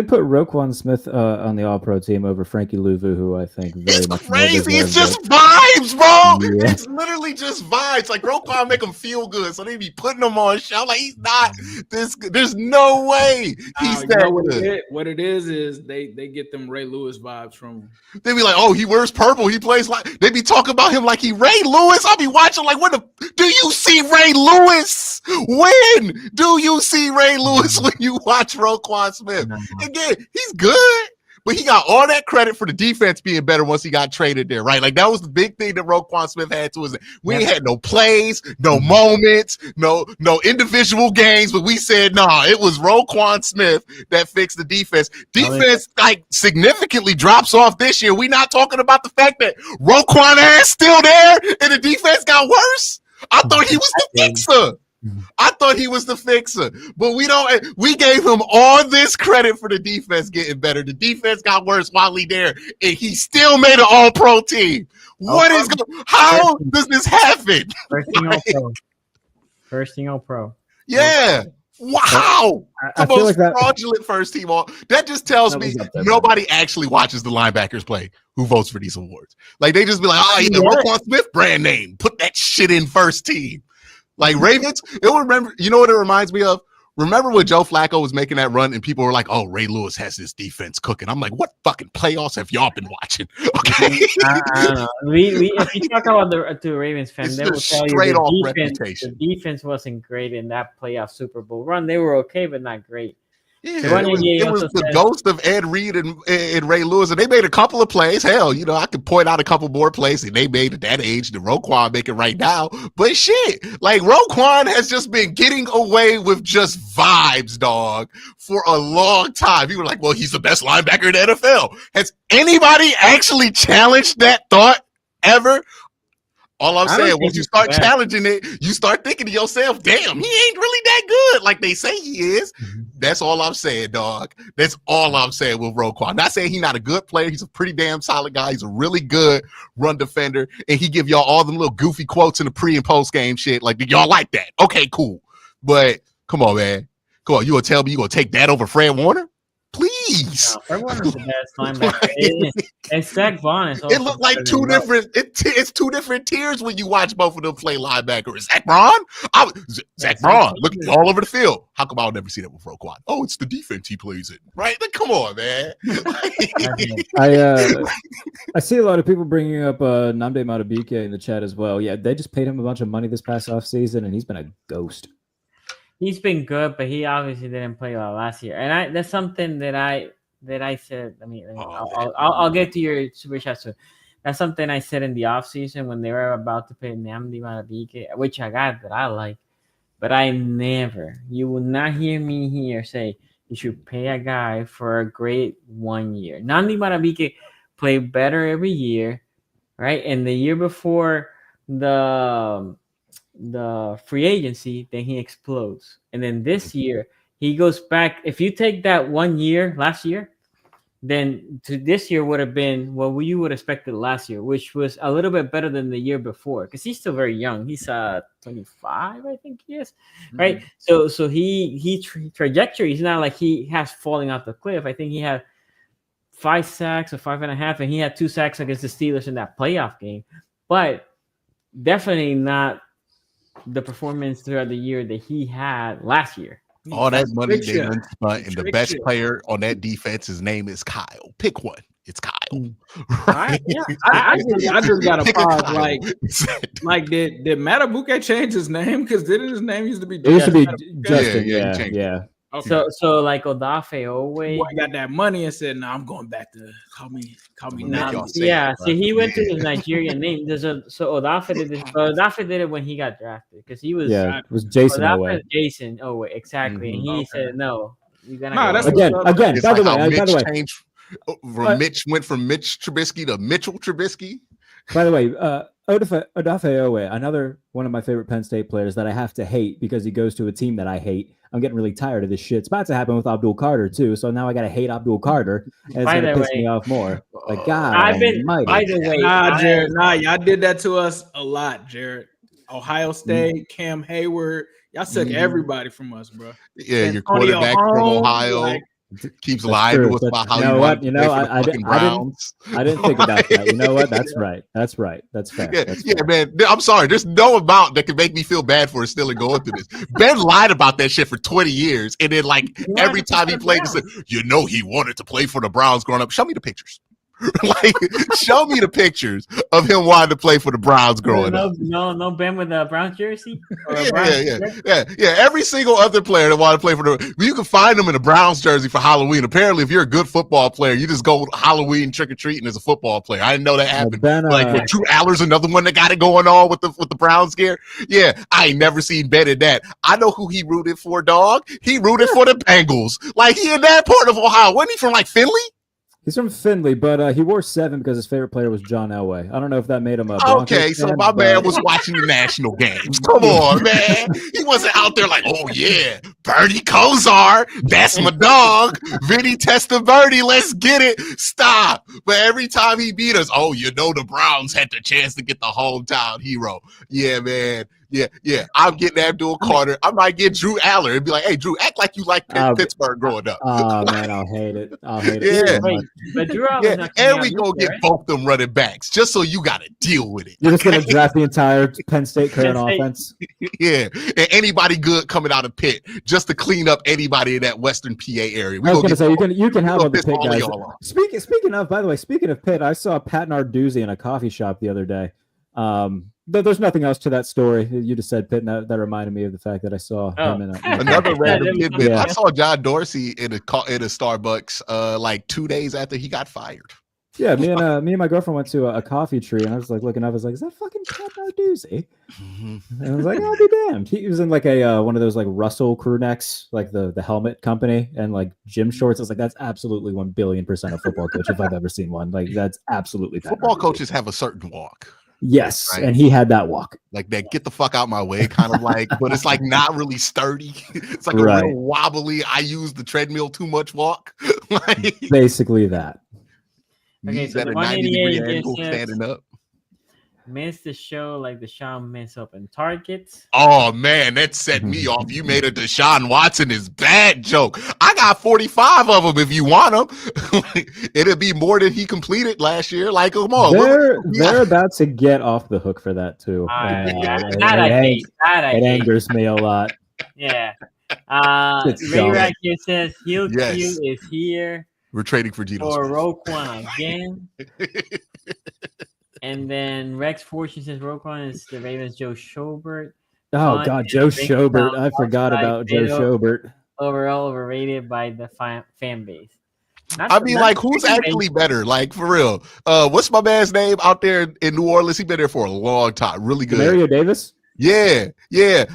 put Roquan Smith on the All-Pro team over Frankie Louvu, who I think very much crazy. It's just vibes, bro. Yeah. It's literally just vibes. Like, Roquan make him feel good, so they be putting him on show. Like, he's not this. There's no way he's that good. What it is they get them Ray Lewis vibes from him. They be like, oh, he wears purple. He plays like. They be talking about him like he Ray Lewis. I'll be watching like, do you see Ray Lewis? When do you see Ray Lewis when you watch Roquan Smith? Again, he's good, but he got all that credit for the defense being better once he got traded there, right? Like, that was the big thing that Roquan Smith had to us. We ain't had no plays, no moments, no individual games, but we said, nah, it was Roquan Smith that fixed the defense. Defense, like, significantly drops off this year. We not talking about the fact that Roquan ass still there and the defense got worse. I thought he was the fixer. I thought he was the fixer, but we gave him all this credit for the defense getting better. The defense got worse while he there, and he still made an all-pro team. How does this happen? First team all-pro. Yeah. Wow. I The feel most like fraudulent first team all. That just tells me nobody actually watches the linebackers play who votes for these awards. Like, they just be like, oh, yeah, Roquan Smith brand name. Put that shit in first team. Like, Ravens, you know what it reminds me of? Remember when Joe Flacco was making that run and people were like, oh, Ray Lewis has this defense cooking. I'm like, what fucking playoffs have y'all been watching? Okay. I don't know. If you talk about the Ravens fans, they will tell you the defense wasn't great in that playoff Super Bowl run. They were okay, but not great. Yeah, it was the ghost of Ed Reed and Ray Lewis, and they made a couple of plays. Hell, I could point out a couple more plays that they made at that age. The Roquan making right now, but shit, like Roquan has just been getting away with just vibes, dog, for a long time. People were like, "Well, he's the best linebacker in the NFL." Has anybody actually challenged that thought ever? All I'm saying, once you start challenging it, you start thinking to yourself, damn, he ain't really that good like they say he is. That's all I'm saying, dog. That's all I'm saying with Roquan. Not saying he's not a good player. He's a pretty damn solid guy. He's a really good run defender. And he give y'all all them little goofy quotes in the pre and post game shit. Like, y'all like that? Okay, cool. But come on, man. Come on. You gonna tell me you gonna take that over Fred Warner? Please. No, Fred Warner's the best linebacker. And Zach Vaughn is also. It looked like two different. It's two different tiers when you watch both of them play linebacker. Is Zach Braun? Zach Braun, look all over the field. How come I'll never see that with Roquan? Oh, it's the defense he plays in, right? Like, come on, man. I see a lot of people bringing up Nnamdi Madubuike in the chat as well. Yeah, they just paid him a bunch of money this past offseason, and he's been a ghost. He's been good, but he obviously didn't play well last year. And that's something that I said. I'll get to your super chat soon. That's something I said in the offseason when they were about to pay Nnamdi Madubuike, which I got that I like. But you will not hear me here say you should pay a guy for a great 1 year. Nnamdi Madubuike played better every year, right? And the year before the free agency, then he explodes. And then this year, he goes back. If you take that 1 year, last year, then to this year would have been what you would expect last year, which was a little bit better than the year before, because he's still very young. He's 25, I think he is, right? Mm-hmm. So he trajectory is not like he has falling off the cliff. I think he had 5 sacks or 5.5, and he had 2 sacks against the Steelers in that playoff game, but definitely not the performance throughout the year that he had last year. All that money they done spent, and the best player on that defense, his name is Kyle. Pick one. It's Kyle. Right? Yeah. I just got to pause. Like, did Madubuike change his name? Because didn't his name used to be? It used to be Justin. Yeah. Okay. So like Odafe Owe got that money and said, "No, I'm going back to call me now." Yeah, see, he went to his Nigerian name. So Odafe did this. Odafe did it when he got drafted because he was it was Jason Owe. Jason Owe, exactly. Mm-hmm. And he said, "No, you gotta again." By the way, Mitch went from Mitch Trubisky to Mitchell Trubisky. By the way, Odafe Owe, another one of my favorite Penn State players that I have to hate because he goes to a team that I hate. I'm getting really tired of this shit. It's about to happen with Abdul Carter too, so now I gotta hate Abdul Carter, and it's gonna piss me off more. Like, God, by the way, Jared, y'all did that to us a lot, Jared. Ohio State, Cam Hayward, y'all took everybody from us, bro. Yeah, your quarterback from Ohio. Keeps lying to us about how I didn't think about that. You know what? That's right. That's fair. Yeah, man. I'm sorry. There's no amount that can make me feel bad for still going through this. Ben lied about that shit for 20 years, and then every time he played, he said, he wanted to play for the Browns growing up. Show me the pictures. Show me the pictures of him wanting to play for the Browns growing up. No Ben with a Browns jersey. Yeah. Every single other player that wanted to play for you can find them in a Browns jersey for Halloween. Apparently, if you're a good football player, you just go Halloween trick or treating as a football player. I didn't know that happened. With Drew Aller's another one that got it going on with the Browns gear. Yeah, I ain't never seen Ben in that. I know who he rooted for, dog. He rooted for the Bengals. He in that part of Ohio. Wasn't he from Findlay? He's from Findlay, but he wore 7 because his favorite player was John Elway. I don't know if that made him a Okay, so my man was watching the national games. Come on, man. He wasn't out there like, oh yeah, Bernie Kosar, that's my dog. Vinny Testaverde, let's get it. Stop. But every time he beat us, oh, the Browns had the chance to get the hometown hero. Yeah, man. Yeah. I'm getting Abdul Carter. I might get Drew Aller and be like, hey, Drew, act like you like Pittsburgh growing up. Oh, man, I'll hate it. Yeah. Wait, but Drew Aller's not and we go get both them running backs just so you got to deal with it. You're just going to draft the entire Penn State current offense? Yeah. And anybody good coming out of Pitt just to clean up anybody in that Western PA area. I was going to say, you can have all the Pitt guys. Speaking of, by the way, speaking of Pitt, I saw Pat Narduzzi in a coffee shop the other day. There's nothing else to that story. You just said Pitt, and that reminded me of the fact that I saw him in another random tidbit. Yeah. I saw John Dorsey in a Starbucks like 2 days after he got fired. Yeah, me and my girlfriend went to a coffee tree, and I was like looking up. I was like, "Is that fucking Pat Narduzzi?" And I was like, "I'll be damned." He was in like a one of those like Russell crew necks, like the helmet company, and like gym shorts. I was like, "That's absolutely 1,000,000,000% a football coach if I've ever seen one." Like that's absolutely football coaches have a certain walk. Yes, right? And he had that walk. Like that get the fuck out my way kind of like, but it's like not really sturdy. It's like a real wobbly, I use the treadmill too much walk. Like, basically that. Okay, so the 188 angle standing up. Missed the show like Deshaun missed open targets. Oh man, that set me off. You made a Deshaun Watson is bad joke. I got 45 of them if you want them. It'll be more than he completed last year. Like, come on. They're about to get off the hook for that too. It angers me a lot. Yeah. Ray Rack here says Heel Q is here. We're trading for Geno for Roquan again. And then Rex Fortune says Roquan is the Ravens' Joe Schobert. Oh, God, Joe Schobert. I forgot about Joe Schobert. Overall overrated by the fan base. Who's actually better? Like, for real. What's my man's name out there in New Orleans? He's been there for a long time. Really good. Mario Davis? Yeah.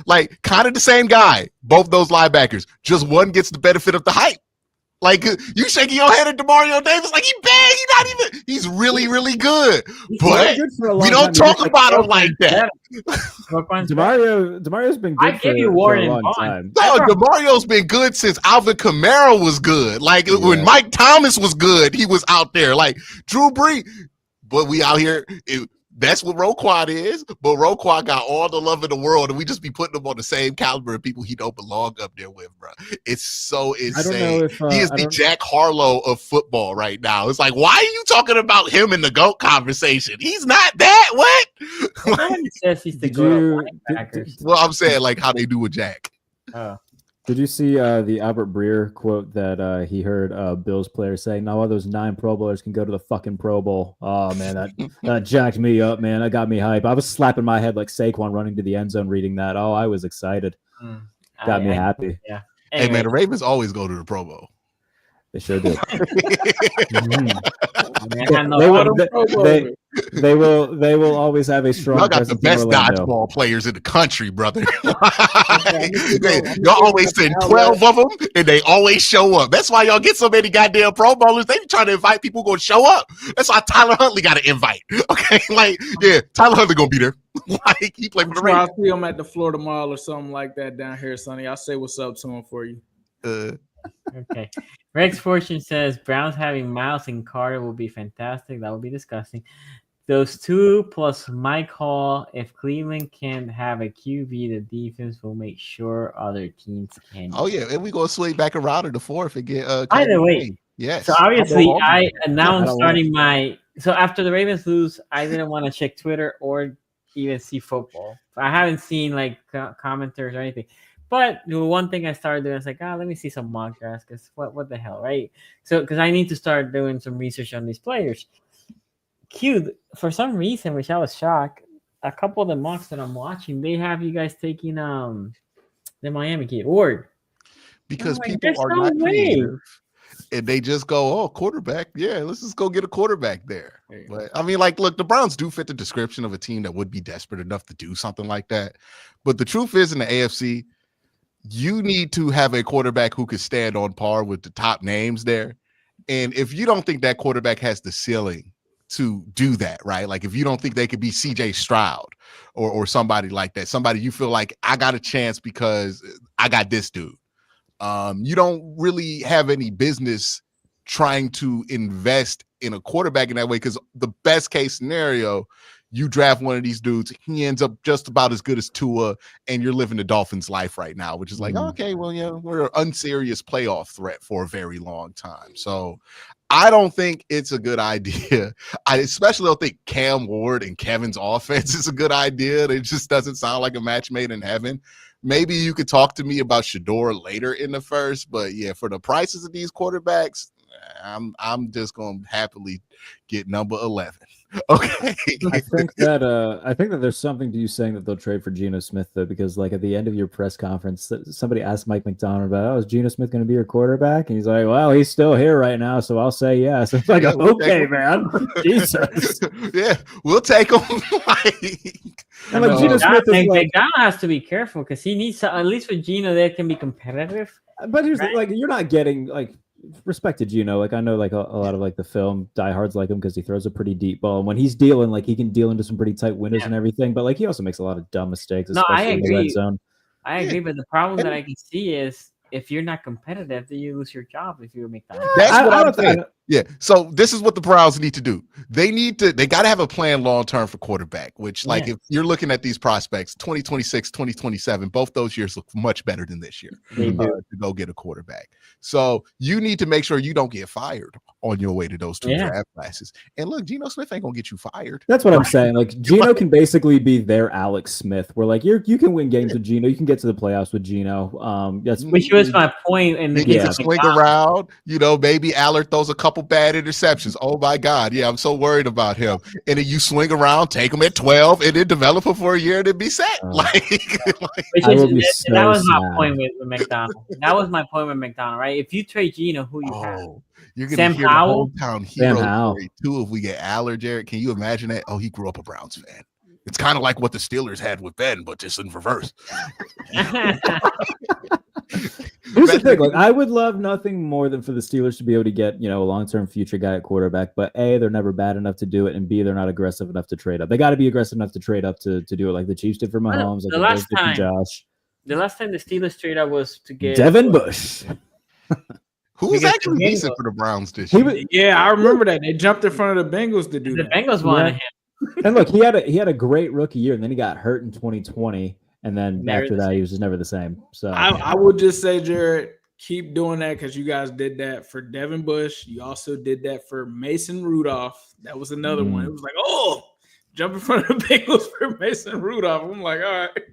Like, kind of the same guy. Both those linebackers. Just one gets the benefit of the hype. Like, you shaking your head at DeMario Davis like he bad. He's really, really good. But we don't talk about him like that. DeMario's been good for a long time. No, DeMario's been good since Alvin Kamara was good. Like, when Mike Thomas was good, he was out there. Like, Drew Brees. But we out here... That's what Roquan is, but Roquan got all the love in the world, and we just be putting him on the same caliber of people he don't belong up there with, bro. It's so insane. He is the Jack Harlow of football right now. It's like, why are you talking about him in the GOAT conversation? He's not that. What? He says he's the GOAT. Well, I'm saying like how they do with Jack. Oh. Did you see the Albert Breer quote that he heard Bills players say, "Now all those 9 Pro Bowlers can go to the fucking Pro Bowl"? Oh man, that jacked me up, man. That got me hype. I was slapping my head like Saquon running to the end zone reading that. Oh, I was excited. Got me happy. Yeah. Hey man, the Ravens always go to the Pro Bowl. They sure do. They will always have a strong. Y'all got the best dodgeball players in the country, brother. Y'all always send 12 of them, and they always show up. That's why y'all get so many goddamn Pro Bowlers. They be trying to invite people who gonna show up. That's why Tyler Huntley got to invite. Okay, like Tyler Huntley gonna be there. Like he played for the Ravens. I'll see him at the Florida Mall or something like that down here, Sonny. I'll say what's up to him for you. Okay. Rex Fortune says Browns having Miles and Carter will be fantastic. That will be disgusting. Those two plus Mike Hall. If Cleveland can have a QB, the defense will make sure other teams can. Oh yeah, and we gonna swing back around in the fourth and get. Either way, yes. So obviously, I announced starting my. So after the Ravens lose, I didn't want to check Twitter or even see football. I haven't seen like commenters or anything. But the one thing I started doing is like, let me see some mock drafts because what the hell, right? So because I need to start doing some research on these players. For some reason, which I was shocked, a couple of the mocks that I'm watching, they have you guys taking the Miami kid, Ward. Because people are not creative. And they just go, quarterback. Yeah, let's just go get a quarterback there. But I mean, like, look, the Browns do fit the description of a team that would be desperate enough to do something like that. But the truth is, in the AFC, you need to have a quarterback who could stand on par with the top names there. And if you don't think that quarterback has the ceiling to do that, right? Like if you don't think they could be CJ Stroud or somebody like that, somebody you feel like I got a chance because I got this dude. You don't really have any business trying to invest in a quarterback in that way, because the best case scenario, you draft one of these dudes, he ends up just about as good as Tua, and you're living the Dolphins' life right now, which is like, okay, well, yeah, we're an unserious playoff threat for a very long time. So I don't think it's a good idea. I especially don't think Cam Ward and Kevin's offense is a good idea. It just doesn't sound like a match made in heaven. Maybe you could talk to me about Shador later in the first, but yeah, for the prices of these quarterbacks, I'm just going to happily get number 11. Okay. I think that there's something to you saying that they'll trade for Geno Smith, though, because like at the end of your press conference, somebody asked Mike McDonald about, is Geno Smith going to be your quarterback? And he's like, well, he's still here right now, so I'll say yes. It's like, okay, man. Jesus. Yeah, we'll take him. And like Geno Smith is like, McDonald has to be careful because he needs to, at least with Geno, they can be competitive. But here's like, you're not getting like, respect to Geno, like I know like a lot of like the film diehards like him because he throws a pretty deep ball, and when he's dealing, like he can deal into some pretty tight windows and everything, but like he also makes a lot of dumb mistakes, especially I agree. in the red zone. I agree, but the problem that I can see is if you're not competitive, then you lose your job if you're McDonald. That's what I'm saying. Yeah. So this is what the Browns need to do. They got to have a plan long-term for quarterback, which like if you're looking at these prospects, 2026, 2027, both those years look much better than this year to go get a quarterback. So you need to make sure you don't get fired on your way to those two draft classes. And look, Geno Smith ain't going to get you fired. That's what I'm saying. Like Geno can basically be their Alex Smith, where like you can win games with Geno. You can get to the playoffs with Geno. Which was my point in the game. He can swing around, maybe Allard throws a couple bad interceptions. Oh my God. Yeah, I'm so worried about him. And then you swing around, take him at 12, and then develop him for a year and then be set. That was my point with McDonald. That was my point with McDonald, right? If you trade Geno, who you have? You're going to hear the hometown hero story too if we get Allard, Jared. Can you imagine that? Oh, he grew up a Browns fan. It's kind of like what the Steelers had with Ben, but just in reverse. Here's the thing, like I would love nothing more than for the Steelers to be able to get, a long-term future guy at quarterback, but A, they're never bad enough to do it, and B, they're not aggressive enough to trade up. They got to be aggressive enough to trade up to do it like the Chiefs did for Mahomes, the last time the Steelers trade up was to get Devin Bush. Who was actually decent for the Browns this year. I remember that. They jumped in front of the Bengals to do that. The Bengals wanted him. And look, he had a great rookie year, and then he got hurt in 2020, and then after that, he was just never the same. So I would just say, Jared, keep doing that because you guys did that for Devin Bush. You also did that for Mason Rudolph. That was another one. It was like, jump in front of the Bengals for Mason Rudolph. I'm like, all right.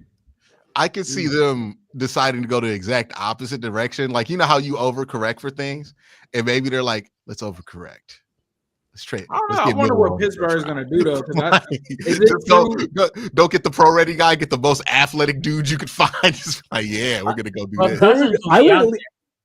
I could see them deciding to go the exact opposite direction. Like, you know how you overcorrect for things? And maybe they're like, let's overcorrect. Let's trade. I don't know. I wonder what Pittsburgh is going to do, though. Don't get the pro-ready guy. Get the most athletic dude you could find. Just like, we're going to go do this.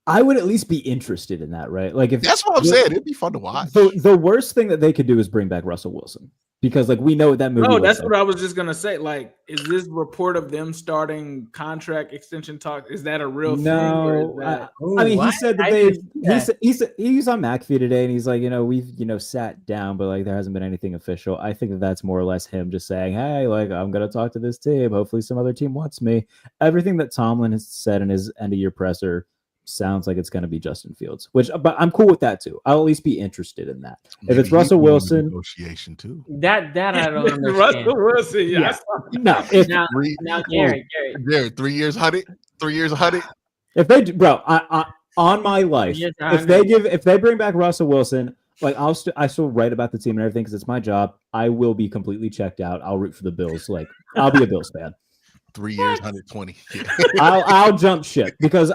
I would at least be interested in that, right? Like, if that's what I'm saying. It'd be fun to watch. The worst thing that they could do is bring back Russell Wilson. Because like we know what that movie. No, that's what I was just gonna say. Like, is this report of them starting contract extension talk? Is that a real thing? No, I mean, he said that he's on McAfee today, and he's like, we've sat down, but like there hasn't been anything official. I think that's more or less him just saying, hey, like I'm gonna talk to this team. Hopefully, some other team wants me. Everything that Tomlin has said in his end of year presser sounds like it's going to be Justin Fields, but I'm cool with that too. I'll at least be interesed in that. Maybe if it's Russell Wilson, negotiation too. That I don't understand. Russell Wilson, now, Jared, 3 years, 100. If they do, bro, I on my life, if they bring back Russell Wilson, like I still write about the team and everything because it's my job. I will be completely checked out. I'll root for the Bills. Like I'll be a Bills fan. 3 years, 120. I'll jump ship because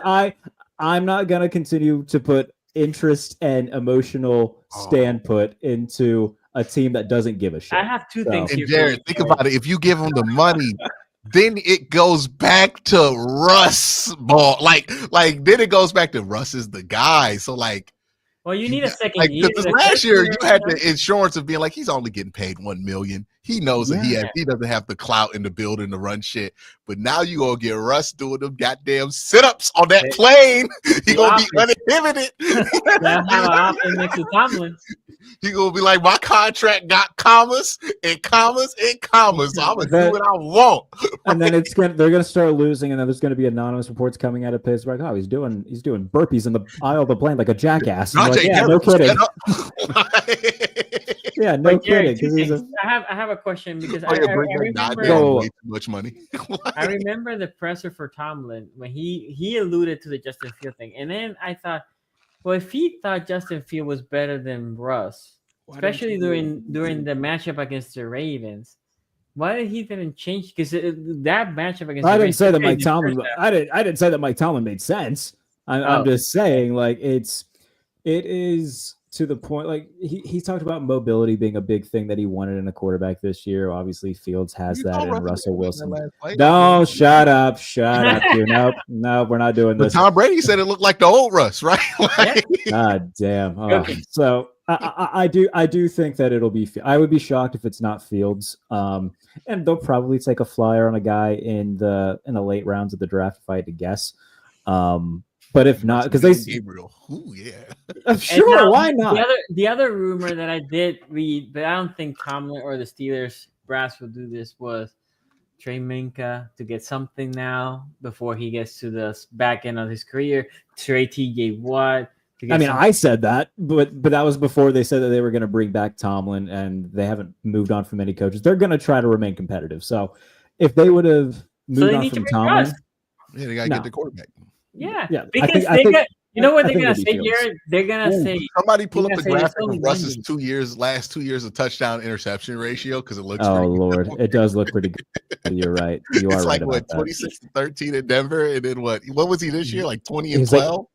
I'm not going to continue to put interest and emotional standpoint into a team that doesn't give a shit. I have two things. And Jared, think about it. If you give them the money, then it goes back to Russ ball. Like then it goes back to Russ is the guy. So like, well, you need a second year. Because last year you had the insurance of being like, he's only getting paid $1 million. He knows that he doesn't have the clout in the building to run shit. But now you gonna get Russ doing them goddamn sit-ups on that plane. He gonna be uninhibited. That's how I often next to Tomlin. He gonna be like, my contract got commas and commas and commas. So I'm gonna do what I want. And then they're gonna start losing, and then there's gonna be anonymous reports coming out of Pittsburgh. Oh, he's doing burpees in the aisle of the plane like a jackass. Like, no kidding. Yeah, no kidding. I have a question because I remember way too much money. I remember the presser for Tomlin when he alluded to the Justin Field thing, and then I thought, well, if he thought Justin Field was better than Russ, especially during the matchup against the Ravens, why did he didn't change? Because that matchup against I didn't say that Mike Tomlin. I didn't say that Mike Tomlin made sense. I'm just saying, like, it is to the point. Like he talked about mobility being a big thing that he wanted in a quarterback this year. Obviously, Fields has that, and Russell Wilson. No, shut up, you. Nope, we're not doing this. But Tom Brady said it looked like the old Russ, right? God damn. Oh. So I do think that it'll be. I would be shocked if it's not Fields. And they'll probably take a flyer on a guy in the late rounds of the draft, if I had to guess. But if not, because they Gabriel, sure, now, why not? The other rumor that I did read, but I don't think Tomlin or the Steelers brass will do this, was Trey Minka to get something now before he gets to the back end of his career. Trey TJ Watt. I said that, but that was before they said that they were going to bring back Tomlin, and they haven't moved on from any coaches. They're going to try to remain competitive. So if they would have moved on from Tomlin, they got to get the quarterback. Yeah. Because you know what they're gonna say, Jared? They're gonna say somebody pull up the graphic of Russ's last 2 years of touchdown interception ratio because it looks. Oh Lord, it does look pretty good. You're right. You are right about that. 26-13 in Denver, and then what was he this year? Like 20-12,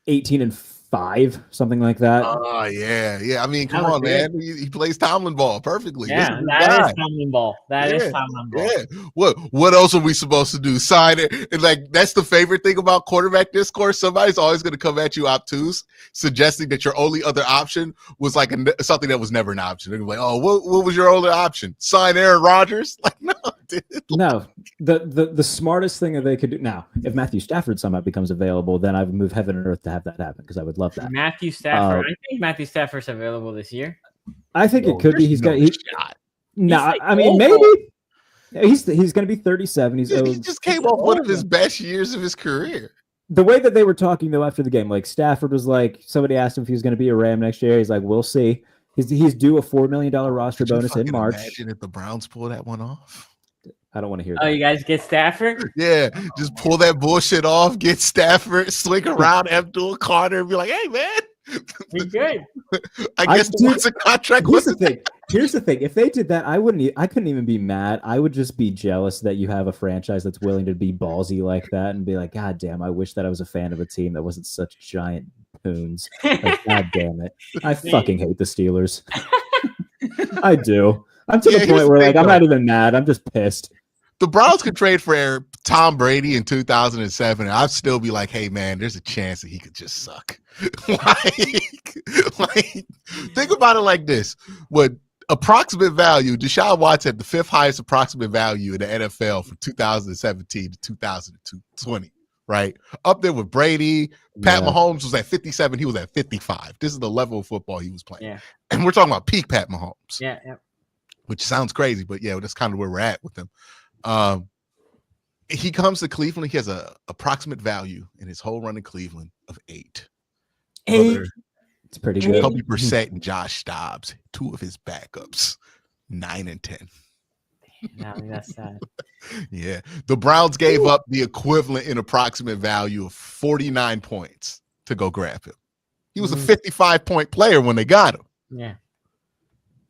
18-5, something like that. Oh yeah. I mean, come on, man. He plays Tomlin ball perfectly. Yeah, that is Tomlin ball. That is Tomlin ball. Yeah. What else are we supposed to do? Sign it? And like that's the favorite thing about quarterback discourse. Somebody's always going to come at you obtuse, suggesting that your only other option was like something that was never an option. They're like, oh, what was your only option? Sign Aaron Rodgers? Like, no, dude. No. The smartest thing that they could do now, if Matthew Stafford somehow becomes available, then I would move heaven and earth to have that happen because I would love that. Matthew Stafford. I think Matthew Stafford's available this year. I think it could be. He's got. Maybe. He's going to be 37. He just came off one of his best years of his career. The way that they were talking though after the game, like Stafford was like, somebody asked him if he was going to be a Ram next year. He's like, we'll see. He's due a $4 million roster bonus in March. Imagine if the Browns pull that one off. I don't want to hear that. Oh, you guys get Stafford? Yeah, just pull that bullshit off, get Stafford, swing around Abdul Carter, and be like, hey, man. We good. I guess what's a contract? Here's the thing. If they did that, I couldn't even be mad. I would just be jealous that you have a franchise that's willing to be ballsy like that and be like, God damn, I wish that I was a fan of a team that wasn't such giant poons. Like, God damn it. I fucking hate the Steelers. I do. I'm to the point where I'm not even mad. I'm just pissed. The Browns could trade for Tom Brady in 2007, and I'd still be like, hey, man, there's a chance that he could just suck. like, think about it like this. What approximate value, Deshaun Watson had the 5th highest approximate value in the NFL from 2017 to 2020, right? Up there with Brady. Pat Mahomes was at 57. He was at 55. This is the level of football he was playing. Yeah. And we're talking about peak Pat Mahomes. Yeah. Which sounds crazy, but yeah, that's kind of where we're at with him. He comes to Cleveland. He has a approximate value in his whole run in Cleveland of 8. It's pretty good. Jacoby Brissett and Josh Dobbs, 2 of his backups, 9 and 10. No, that's sad. Yeah, the Browns gave up the equivalent in approximate value of 49 points to go grab him. He was a 55-point player when they got him. Yeah.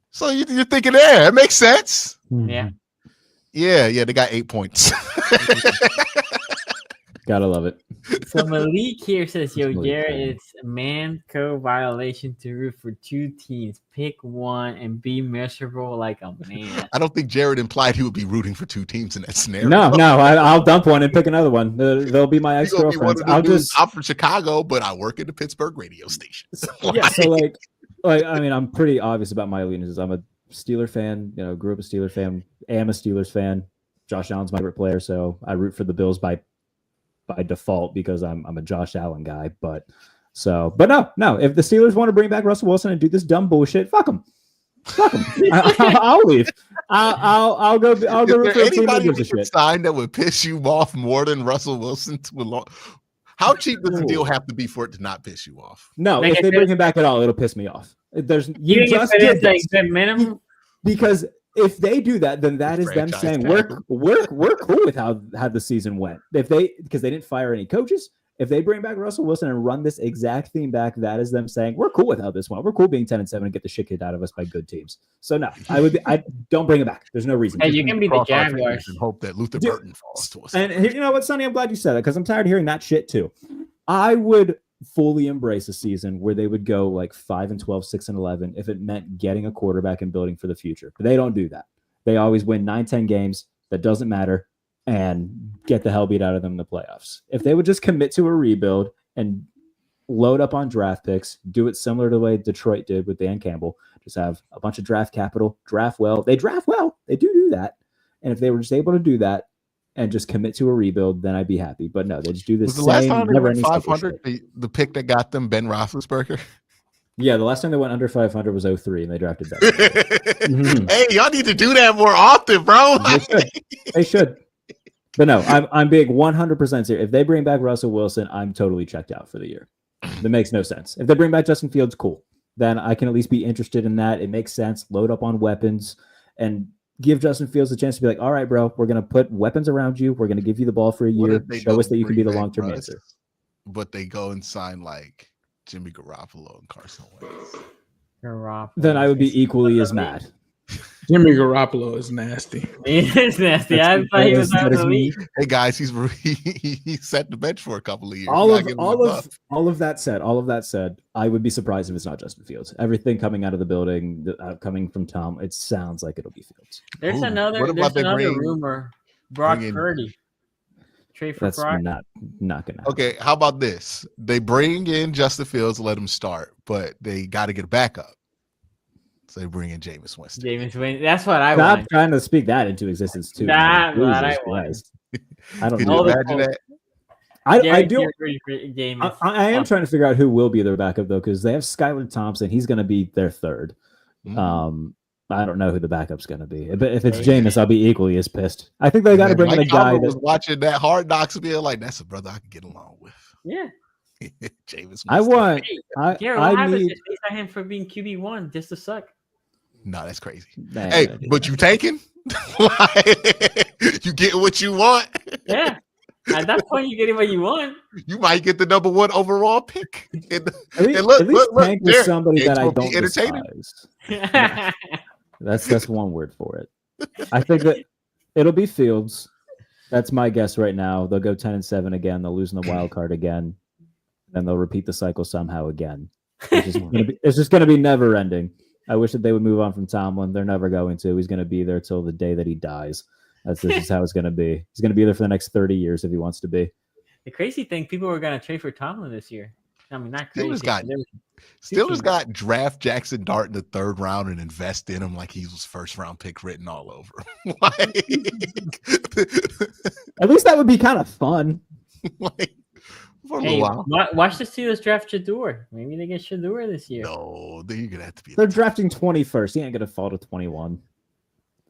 So you're thinking, it makes sense. Yeah. Yeah, they got 8 points. Gotta love it. So Malik here says, yo, Jared, it's a man-co violation to root for 2 teams. Pick one and be miserable like a man. I don't think Jared implied he would be rooting for 2 teams in that scenario. No, I'll dump one and pick another one. They'll be my ex-girlfriends. I'm from Chicago, but I work at the Pittsburgh radio station. Yeah, so like, I mean, I'm pretty obvious about my allegiances. I'm a Steeler fan. Grew up a Steeler fan. Am a Steelers fan. Josh Allen's my favorite player, so I root for the Bills by default because I'm a Josh Allen guy. But no. If the Steelers want to bring back Russell Wilson and do this dumb bullshit, fuck them. I'll leave. I'll go. I'll go root for a team that gives a shit. Sign that would piss you off more than Russell Wilson. How cheap does the deal have to be for it to not piss you off? No, if they bring him back at all, it'll piss me off. You just did like the minimum. Because if they do that, then that is them saying we're cool with how the season went. Because they didn't fire any coaches. If they bring back Russell Wilson and run this exact theme back, that is them saying we're cool with how this went. We're cool being 10-7 and get the shit kicked out of us by good teams. So no, I don't bring it back. There's no reason. Hey, you can be the Jaguars and hope that Luther Burton falls to us. And you know what, Sonny? I'm glad you said that because I'm tired of hearing that shit too. I would fully embrace a season where they would go like 5-12, 6-11 if it meant getting a quarterback and building for the future. But they don't do that. They always win 9-10 games. That doesn't matter. And get the hell beat out of them in the playoffs. If they would just commit to a rebuild and load up on draft picks, do it similar to the way Detroit did with Dan Campbell, just have a bunch of draft capital, draft well. They draft well. They do that. And if they were just able to do that and just commit to a rebuild, then I'd be happy. But no, they just do this the last time they went 500, the pick that got them, Ben Roethlisberger? Yeah, the last time they went under 500 was 2003, and they drafted that. Hey, y'all need to do that more often, bro. They should. But no, I'm being 100% serious. If they bring back Russell Wilson, I'm totally checked out for the year. That makes no sense. If they bring back Justin Fields, cool. Then I can at least be interested in that. It makes sense. Load up on weapons and give Justin Fields a chance to be like, all right, bro, we're going to put weapons around you. We're going to give you the ball for a year. Show us that you can be the long-term answer. But they go and sign like Jimmy Garoppolo and Carson Wentz. Then I would be equally as mad. Jimmy Garoppolo is nasty. He is nasty. I thought he was out of the league. Hey guys, he set the bench for a couple of years. All of that said, I would be surprised if it's not Justin Fields. Everything coming out of the building, coming from Tom, it sounds like it'll be Fields. There's another rumor. Brock Purdy. Trade for Brock. Not gonna happen. Okay, how about this? They bring in Justin Fields, let him start, but they got to get a backup. So they bring in Jameis Winston. That's what I want. Stop trying to speak that into existence too. That's what I want. I don't Can know. you imagine that? I do. I am trying to figure out who will be their backup though, because they have Skylar Thompson. He's going to be their third. I don't know who the backup's going to be, but if it's Jameis, I'll be equally as pissed. I think they got to bring in a guy that was watching that Hard Knocks being like, that's a brother I can get along with. Yeah. Jameis. I need him for being QB1 just to suck. No, that's crazy. Hey, but you taking? You getting what you want? Yeah. At that point, you getting what you want. You might get the number 1 overall pick. At least Tank is somebody that I don't despise. That's one word for it. I think that it'll be Fields. That's my guess right now. They'll go 10-7 again. They'll lose in the wild card again. Then they'll repeat the cycle somehow again. It's just going to be never ending. I wish that they would move on from Tomlin. They're never going to. He's going to be there till the day that he dies. This is how it's going to be. He's going to be there for the next 30 years if he wants to be. The crazy thing, people were going to trade for Tomlin this year. I mean, not crazy. Steelers got draft Jackson Dart in the 3rd round and invest in him like he was first-round pick written all over him. At least that would be kind of fun. Hey, watch the Steelers draft Shador. Maybe they get Shador this year. No, then you're gonna have to be. They're drafting 21st. He ain't gonna fall to 21.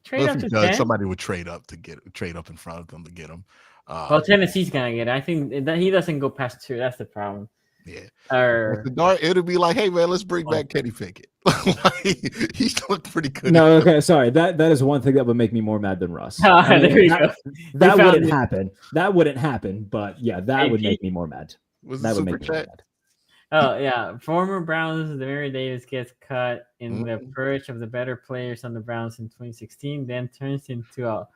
Trade up to 10. Somebody would trade up in front of them to get him. Well, Tennessee's gonna get it. I think that he doesn't go past 2. That's the problem. Yeah. It'll be like, hey man, let's bring back Kenny Pickett. He looked pretty good. No, okay, sorry. That is one thing that would make me more mad than Russ. That wouldn't happen. That wouldn't happen. But yeah, that would make me more mad. That would make me more mad. Oh yeah, former Browns, Demary Davis gets cut in the purge of the better players on the Browns in 2016, then turns into a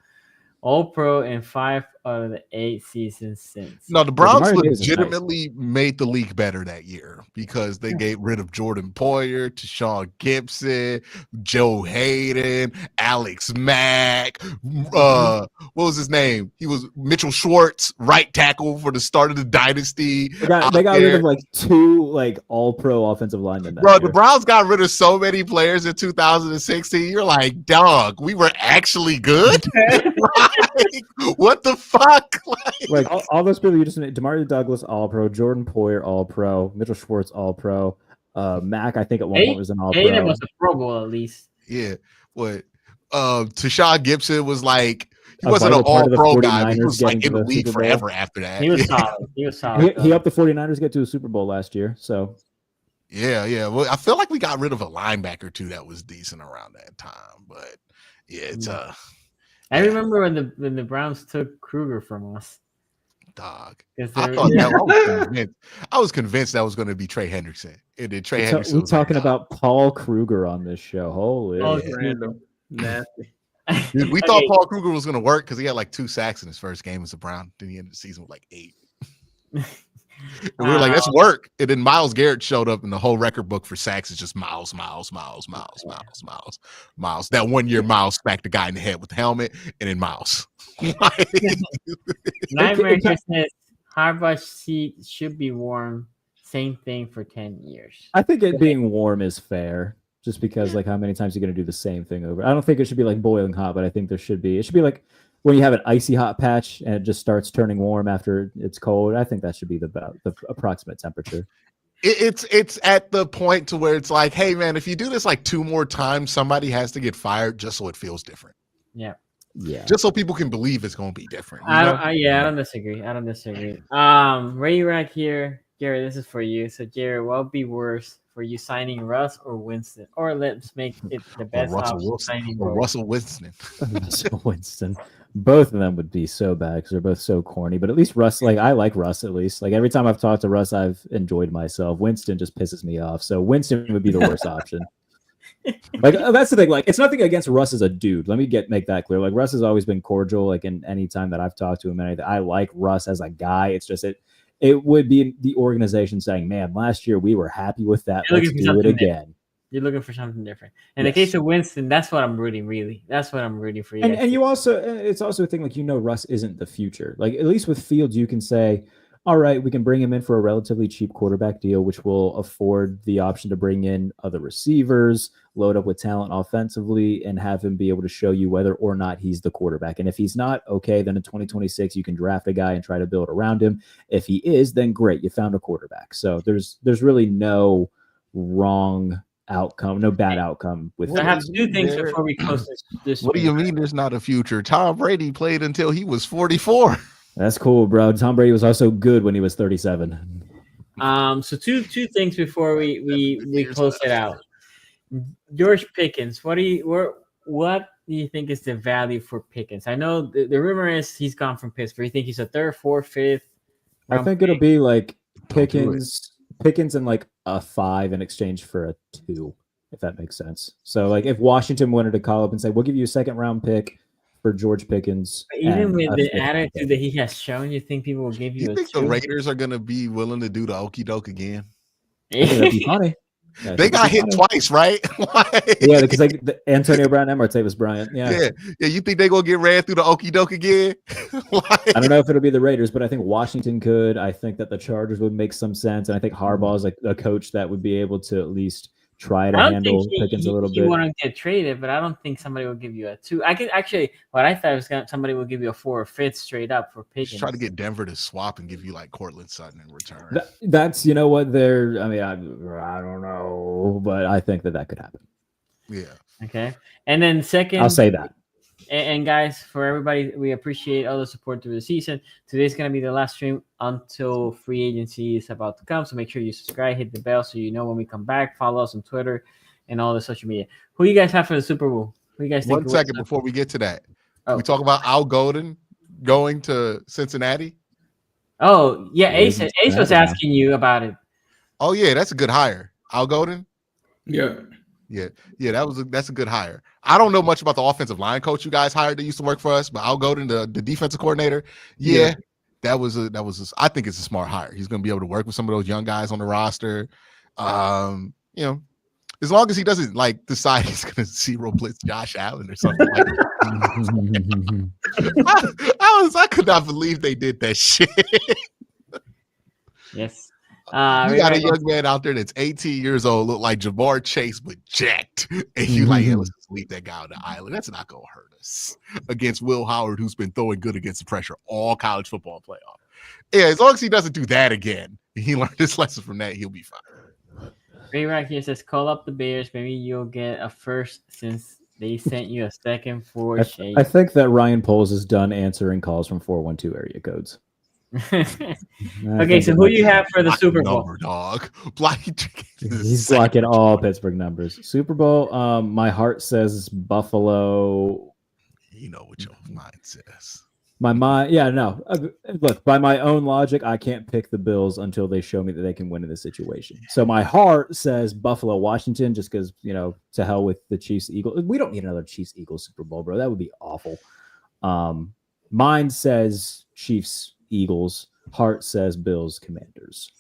All-Pro in 5 out of the 8 seasons since. No, the Browns Demario Davis is legitimately made the league better that year because they gave rid of Jordan Poyer, Deshaun Gibson, Joe Hayden, Alex Mack. What was his name? He was Mitchell Schwartz, right tackle for the start of the dynasty. They got rid of like 2 like all-pro offensive linemen. Bro, the Browns got rid of so many players in 2016. You're like, dog, we were actually good. Like, what the fuck? Like all those people you just named: Demario Douglas, All-Pro; Jordan Poyer, All-Pro; Mitchell Schwartz, All-Pro; Mac, I think at one point was an All-Pro. Hayden was a Pro Bowl at least. Yeah, what? Tashawn Gibson was like. He wasn't an all-pro guy, but he was like in the league forever after that. He was solid. He was solid. He helped the 49ers get to a Super Bowl last year. So, yeah. Well, I feel like we got rid of a linebacker too that was decent around that time. But yeah, it's I remember when the Browns took Kruger from us. Dog. I was convinced that was going to be Trey Hendrickson. And then Trey Hendrickson. We're talking about Paul Kruger on this show. Holy. Random. Nasty. Dude, we thought Paul Kruger was going to work because he had like 2 sacks in his first game as a Brown. Then he ended the season with like 8. And we were like, that's work. And then Myles Garrett showed up, and the whole record book for sacks is just Miles. That 1 year Miles smacked the guy in the head with the helmet, and then Miles. Nightmare says Harbaugh's seat should be warm. Same thing for 10 years. I think it being warm is fair. Just because, like, how many times are you going to do the same thing over? I don't think it should be like boiling hot, but I think it should be like when you have an icy hot patch and it just starts turning warm after it's cold. I think that should be the approximate temperature. It's at the point to where it's like, hey man, if you do this like 2 more times, somebody has to get fired just so it feels different. Yeah. Just so people can believe it's going to be different. I don't disagree. Ray Rack here, Gary. This is for you. So, Jerry, what would be worse? For you signing Russ or Winston, or let's make it the best option. Russell Winston. Russell Winston. Both of them would be so bad because they're both so corny. But at least Russ, like I like Russ at least. Like every time I've talked to Russ, I've enjoyed myself. Winston just pisses me off. So Winston would be the worst option. Like that's the thing. Like it's nothing against Russ as a dude. Let me make that clear. Like Russ has always been cordial. Like in any time that I've talked to him, I like Russ as a guy. It's just it would be the organization saying, man, last year we were happy with that. Let's do it again. You're looking for something different. In the case of Winston, that's what I'm rooting, really. That's what I'm rooting for you. And you also, it's also a thing like, Russ isn't the future. Like, at least with Fields, you can say, all right, we can bring him in for a relatively cheap quarterback deal, which will afford the option to bring in other receivers, load up with talent offensively, and have him be able to show you whether or not he's the quarterback. And if he's not, okay, then in 2026, you can draft a guy and try to build around him. If he is, then great, you found a quarterback. So there's really no wrong outcome, no bad outcome with I have 2 things before we close this. What do you mean there's not a future? Tom Brady played until he was 44. That's cool, bro. Tom Brady was also good when he was 37. So two things before we close it out. George Pickens, what do you think is the value for Pickens? I know the rumor is he's gone from Pittsburgh. You think he's a 3rd, 4th, 5th? I think it'll be like Pickens and like a 5 in exchange for a 2, if that makes sense. So like if Washington wanted to call up and say, we'll give you a 2nd round pick for George Pickens. Even with the attitude that he has shown, you think people will give you a 2? The Raiders are going to be willing to do the okie doke again? That'd be funny. Yeah, they got hit twice, right? Yeah, because like Antonio Brown and Martavis Bryant. Yeah. You think they're going to get ran through the okie doke again? I don't know if it'll be the Raiders, but I think Washington could. I think that the Chargers would make some sense. And I think Harbaugh is like a coach that would be able to at least try to handle Pickens a little bit. You want to get traded, but I don't think somebody will give you a 2. I could actually, what I thought was somebody will give you a 4 or 5th straight up for Pickens. Just try to get Denver to swap and give you like Cortland Sutton in return. That's what they're. I mean, I don't know, but I think that could happen. Yeah. Okay, and then second, I'll say that. And guys, for everybody, we appreciate all the support through the season. Today's going to be the last stream until free agency is about to come. So make sure you subscribe, hit the bell so you know when we come back. Follow us on Twitter and all the social media. Who you guys have for the Super Bowl? Who you guys think? 1 second before we get to that. We talk about Al Golden going to Cincinnati. Oh, yeah. Ace was asking you about it. Oh, yeah. That's a good hire. Al Golden? Yeah. Yeah, that's a good hire. I don't know much about the offensive line coach you guys hired that used to work for us, but I'll go to the defensive coordinator. Yeah, that was I think it's a smart hire. He's going to be able to work with some of those young guys on the roster. You know, as long as he doesn't like decide he's going to zero blitz Josh Allen or something like that. I could not believe they did that shit. Yes. You got a young man out there that's 18 years old, look like Jamar Chase, but jacked. And you like, let's just leave that guy on the island. That's not going to hurt us against Will Howard, who's been throwing good against the pressure all college football playoff. Yeah, as long as he doesn't do that again, he learned his lesson from that, he'll be fine. Ray right here says, call up the Bears. Maybe you'll get a first since they sent you a second for Shade. I think that Ryan Poles is done answering calls from 412 area codes. Okay, so who do you have for the Super Bowl? Number, dog. He's blocking all Pittsburgh numbers. Super Bowl, my heart says Buffalo. You know what your mind says. My mind, look, by my own logic, I can't pick the Bills until they show me that they can win in this situation. So my heart says Buffalo, Washington, just because, to hell with the Chiefs, Eagles. We don't need another Chiefs, Eagles Super Bowl, bro. That would be awful. Mine says Chiefs, Eagles. Heart says Bills, Commanders.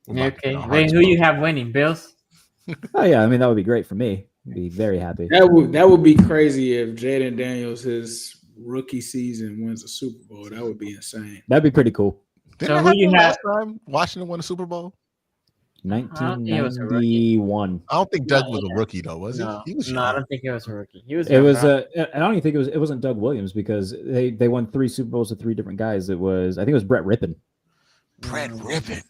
Okay. Wait, who you have winning? Bills? Oh, yeah. I mean, that would be great for me. I'd be very happy. That would be crazy if Jaden Daniels, his rookie season, wins a Super Bowl. That would be insane. That'd be pretty cool. Didn't who you have? Last time Washington won a Super Bowl? 1991. I don't think Doug was a rookie though, was he? He was I don't think he was a rookie. He was. I don't even think it wasn't Doug Williams because they won 3 Super Bowls with 3 different guys. I think it was Brett Rippon. Brett Rippon.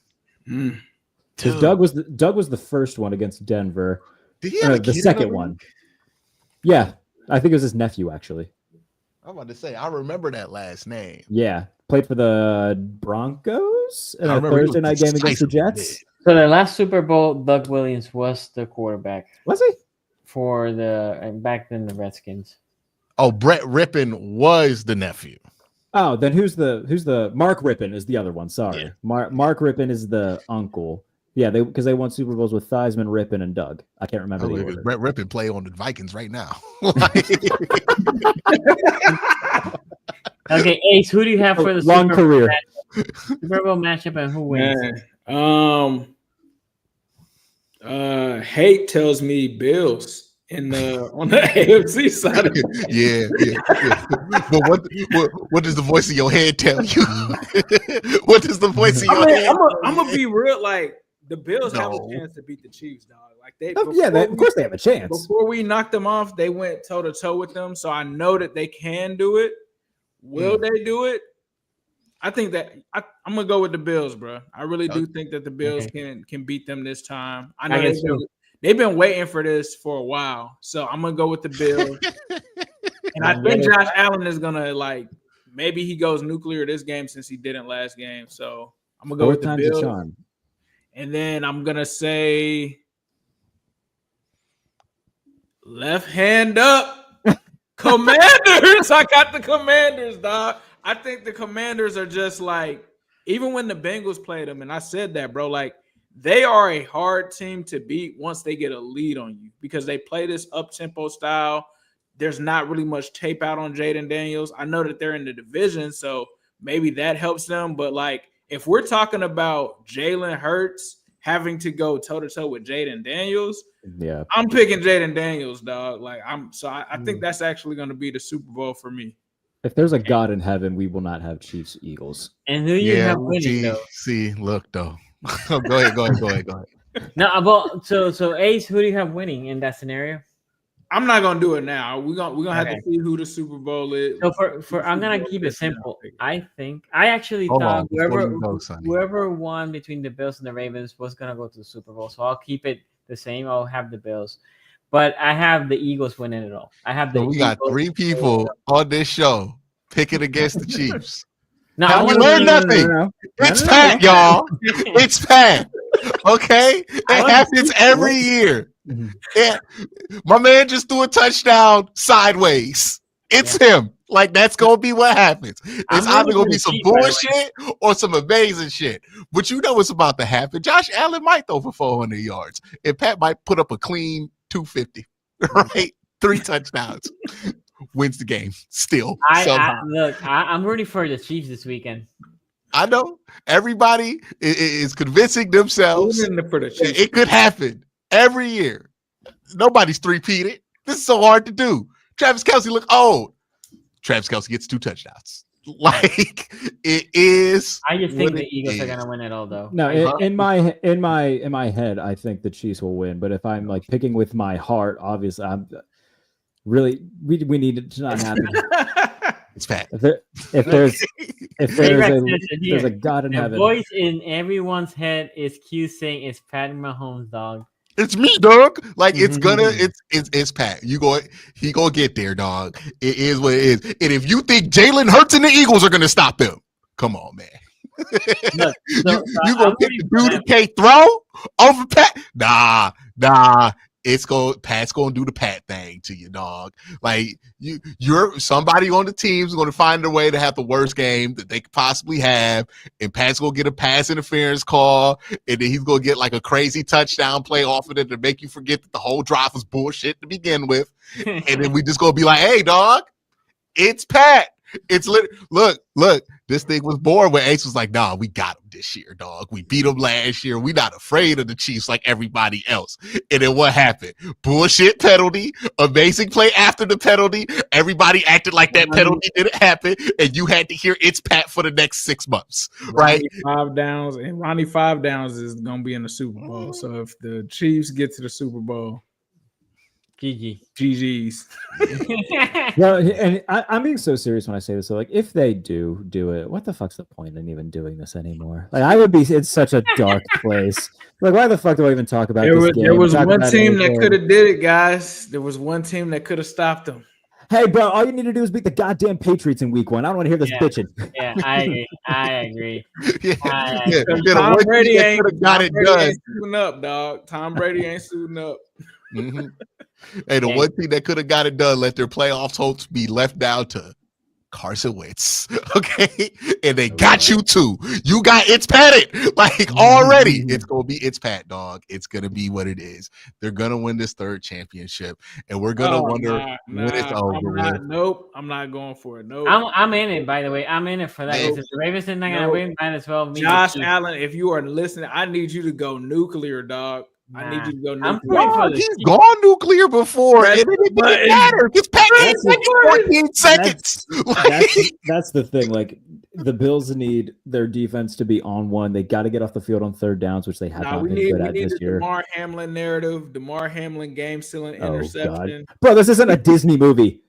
Because Doug was the first one against Denver. Did he have the second one? Yeah, I think it was his nephew actually. I'm about to say I remember that last name. Yeah, played for the Broncos in a Thursday night game against the Jets. So the last Super Bowl, Doug Williams was the quarterback. Was he? For back then the Redskins. Oh, Brett Rippon was the nephew. Oh, then who's the Mark Rippon is the other one. Sorry, yeah. Mark Rippon is the uncle. Yeah, because they won Super Bowls with Theismann, Rippon, and Doug. I can't remember the order. Brett Rippon play on the Vikings right now. Okay, Ace, who do you have for the long career Super Bowl matchup, and who wins? Hate tells me Bills on the AFC side. But what does the voice of your head tell you? What does the voice of your head? I'm gonna be real. Like the Bills have a chance to beat the Chiefs, dog. Like of course they have a chance. Before we knocked them off, they went toe to toe with them. So I know that they can do it. Will they do it? I think that I'm gonna go with the Bills, bro. I really do think that the Bills can beat them this time. I know they've been waiting for this for a while, so I'm gonna go with the Bills. And I think Josh Allen is gonna maybe he goes nuclear this game since he didn't last game. So I'm gonna go with the Bills. And then I'm gonna say left hand up, Commanders. I got the Commanders, dog. I think the Commanders are just even when the Bengals played them, and I said that, bro, they are a hard team to beat once they get a lead on you because they play this up-tempo style. There's not really much tape out on Jaden Daniels. I know that they're in the division, so maybe that helps them. But, if we're talking about Jalen Hurts having to go toe-to-toe with Jaden Daniels, I'm picking Jaden Daniels, dog. I think that's actually going to be the Super Bowl for me. If there's a God in heaven, we will not have Chiefs Eagles. And who you have winning though? See, look though. Go ahead. No, so Ace, who do you have winning in that scenario? I'm not gonna do it now. We're gonna have to see who the Super Bowl is. So for I'm gonna keep it simple. I actually thought whoever won between the Bills and the Ravens was gonna go to the Super Bowl. So I'll keep it the same. I'll have the Bills. But I have the Eagles winning it all. We got 3 people on this show picking against the Chiefs. No, have you learned nothing? It's Pat, y'all. It's Pat. Okay? It happens every year. Yeah. My man just threw a touchdown sideways. It's him. That's going to be what happens. It's either going to be some bullshit or some amazing shit. But you know what's about to happen. Josh Allen might throw for 400 yards. And Pat might put up a clean 250, right? 3 touchdowns. Wins the game still. I'm rooting for the Chiefs this weekend. I know everybody is convincing themselves it could happen every year. Nobody's three-peated. This is so hard to do. Travis Kelce look old. Travis Kelce gets 2 touchdowns. Like it is. I just think the Eagles are gonna win it all, though. No, in my head, I think the Chiefs will win. But if I'm like picking with my heart, obviously, I'm really we need it to not happen. It's Pat. If there's a God in heaven. The voice in everyone's head is Q saying it's Pat Mahomes, dog. It's me, dog. Like it's Pat. He gonna get there, dog. It is what it is. And if you think Jalen Hurts and the Eagles are gonna stop him, come on, man. Look, you gonna pick the dude that can't throw over Pat? Nah. Pat's gonna do the Pat thing to you, dog. Like you're somebody on the team's gonna find a way to have the worst game that they could possibly have, and Pat's gonna get a pass interference call, and then he's gonna get like a crazy touchdown play off of it to make you forget that the whole drive was bullshit to begin with, and then we just gonna be like, "Hey, dog, it's Pat." It's look. This thing was born when Ace was like, "Nah, we got him this year, dog. We beat him last year. We not afraid of the Chiefs like everybody else." And then what happened? Bullshit penalty, amazing play after the penalty. Everybody acted like that penalty didn't happen, and you had to hear it's Pat for the next 6 months, right? Ronnie 5 downs is gonna be in the Super Bowl. So if the Chiefs get to the Super Bowl, GG's. No, and I'm being so serious when I say this. So, like, if they do it, what the fuck's the point in even doing this anymore? Like, I would be. It's such a dark place. Like, why the fuck do I even talk about this game? There was one team that could have did it, guys. There was one team that could have stopped them. Hey, bro, all you need to do is beat the goddamn Patriots in week 1. I don't want to hear this bitching. Yeah, I agree. Tom Brady ain't suiting up, dog. Tom Brady ain't suiting up. Mm-hmm. Hey, the one thing that could have got it done, let their playoff hopes be left down to Carson Wentz, okay? And they got you too. You got it's patted like already. It's gonna be it's Pat, dog. It's gonna be what it is. They're gonna win this 3rd championship, and we're gonna wonder when it's over. Nope, I'm not going for it. Nope. I'm in it. By the way, I'm in it for that. If the Ravens are not gonna win, might as well. Josh Allen, if you are listening, I need you to go nuclear, dog. I need you to go nuclear. He's gone nuclear before. And it didn't matter. It's Pat 14 seconds. That's the thing. Like, the Bills need their defense to be on one. They got to get off the field on 3rd downs, which they have not been good at this year. DeMar Hamlin narrative, DeMar Hamlin game-sealing interception. God. Bro, this isn't a Disney movie.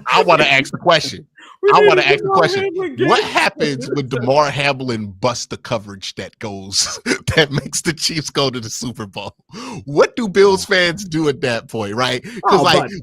I want to ask the question. What happens when DeMar Hamlin busts the coverage that makes the Chiefs go to the Super Bowl? What do Bills fans do at that point, right? Because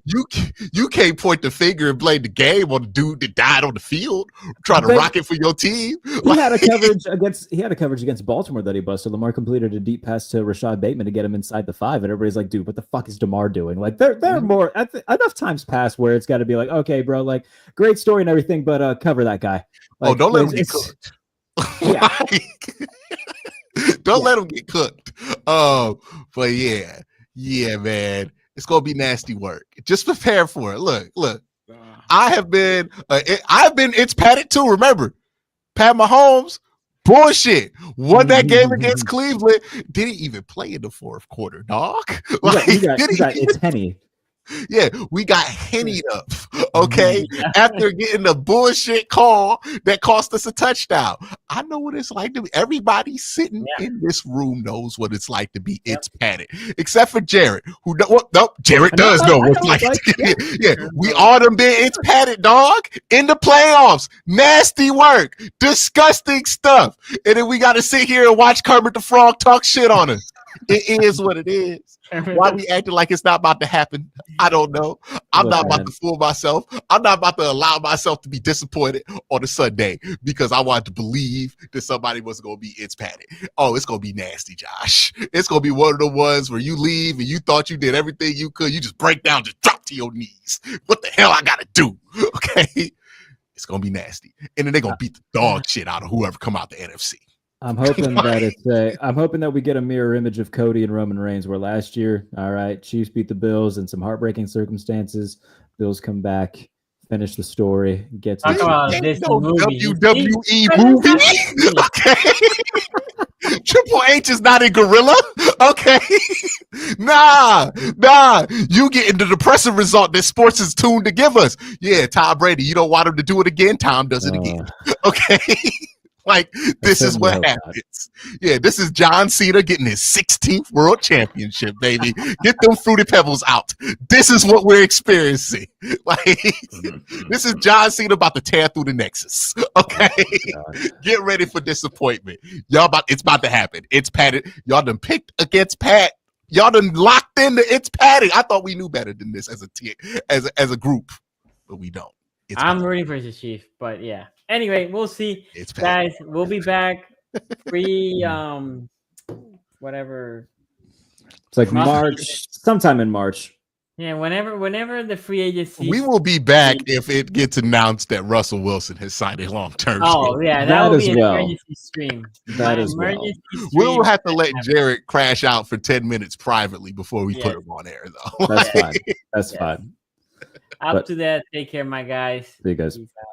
you can't point the finger and blame the game on the dude that died on the field trying to rock it for your team. He had a coverage against Baltimore that he busted. Lamar completed a deep pass to Rashad Bateman to get him inside the 5, and everybody's like, "Dude, what the fuck is DeMar doing?" Like, they're more enough times passed where it's got to be like, "Okay, bro, like, great story and everything, but cover that guy." Like, don't let him get cooked. Yeah. Don't let him get cooked. But yeah, man, it's gonna be nasty work. Just prepare for it. Look. I've been it's patted too. Remember, Pat Mahomes, bullshit. Won that game against Cleveland. Didn't even play in the 4th quarter, dog. It's Henny. Yeah, we got hennied up, okay? After getting the bullshit call that cost us a touchdown. I know what it's like to be. Everybody sitting in this room knows what it's like to be it's patted. Except for Jared, who Jared does know what it's like. We all done been it's patted, dog. In the playoffs. Nasty work. Disgusting stuff. And then we got to sit here and watch Kermit the Frog talk shit on us. It is what it is. Why we acting like it's not about to happen? I don't know. I'm not about to fool myself. I'm not about to allow myself to be disappointed on a Sunday because I wanted to believe that somebody was going to be it's patted. Oh, it's going to be nasty, Josh. It's going to be one of the ones where you leave and you thought you did everything you could. You just break down, just drop to your knees. What the hell I got to do? Okay. It's going to be nasty. And then they're going to beat the dog shit out of whoever come out the NFC. I'm hoping that I'm hoping that we get a mirror image of Cody and Roman Reigns. Where last year, all right, Chiefs beat the Bills in some heartbreaking circumstances. Bills come back, finish the story, get to Talk about this movie. WWE movie. Okay. Triple H is not a gorilla. Okay. Nah. You get into the depressive result that sports is tuned to give us. Yeah, Tom Brady, you don't want him to do it again. Tom does it again. Okay. Like, this is what happens. Yeah, this is John Cena getting his 16th world championship, baby. Get them Fruity Pebbles out. This is what we're experiencing. Like, this is John Cena about to tear through the Nexus. Okay? Get ready for disappointment. It's about to happen. It's padded. Y'all done picked against Pat. Y'all done locked into it's padding. I thought we knew better than this as a team, as a group, but we don't. I'm rooting for the Chiefs, but yeah. Anyway, we'll see. Guys, we'll be back whatever. It's like March, sometime in March. Yeah, whenever the free agency. We will be back if it gets announced that Russell Wilson has signed a long-term deal. Oh, yeah, that will be an emergency stream. That is well. We'll have to let Jared crash out for 10 minutes privately before we put him on air, though. That's fine. That's fine. Up to that. Take care, my guys. See you guys. Peace out.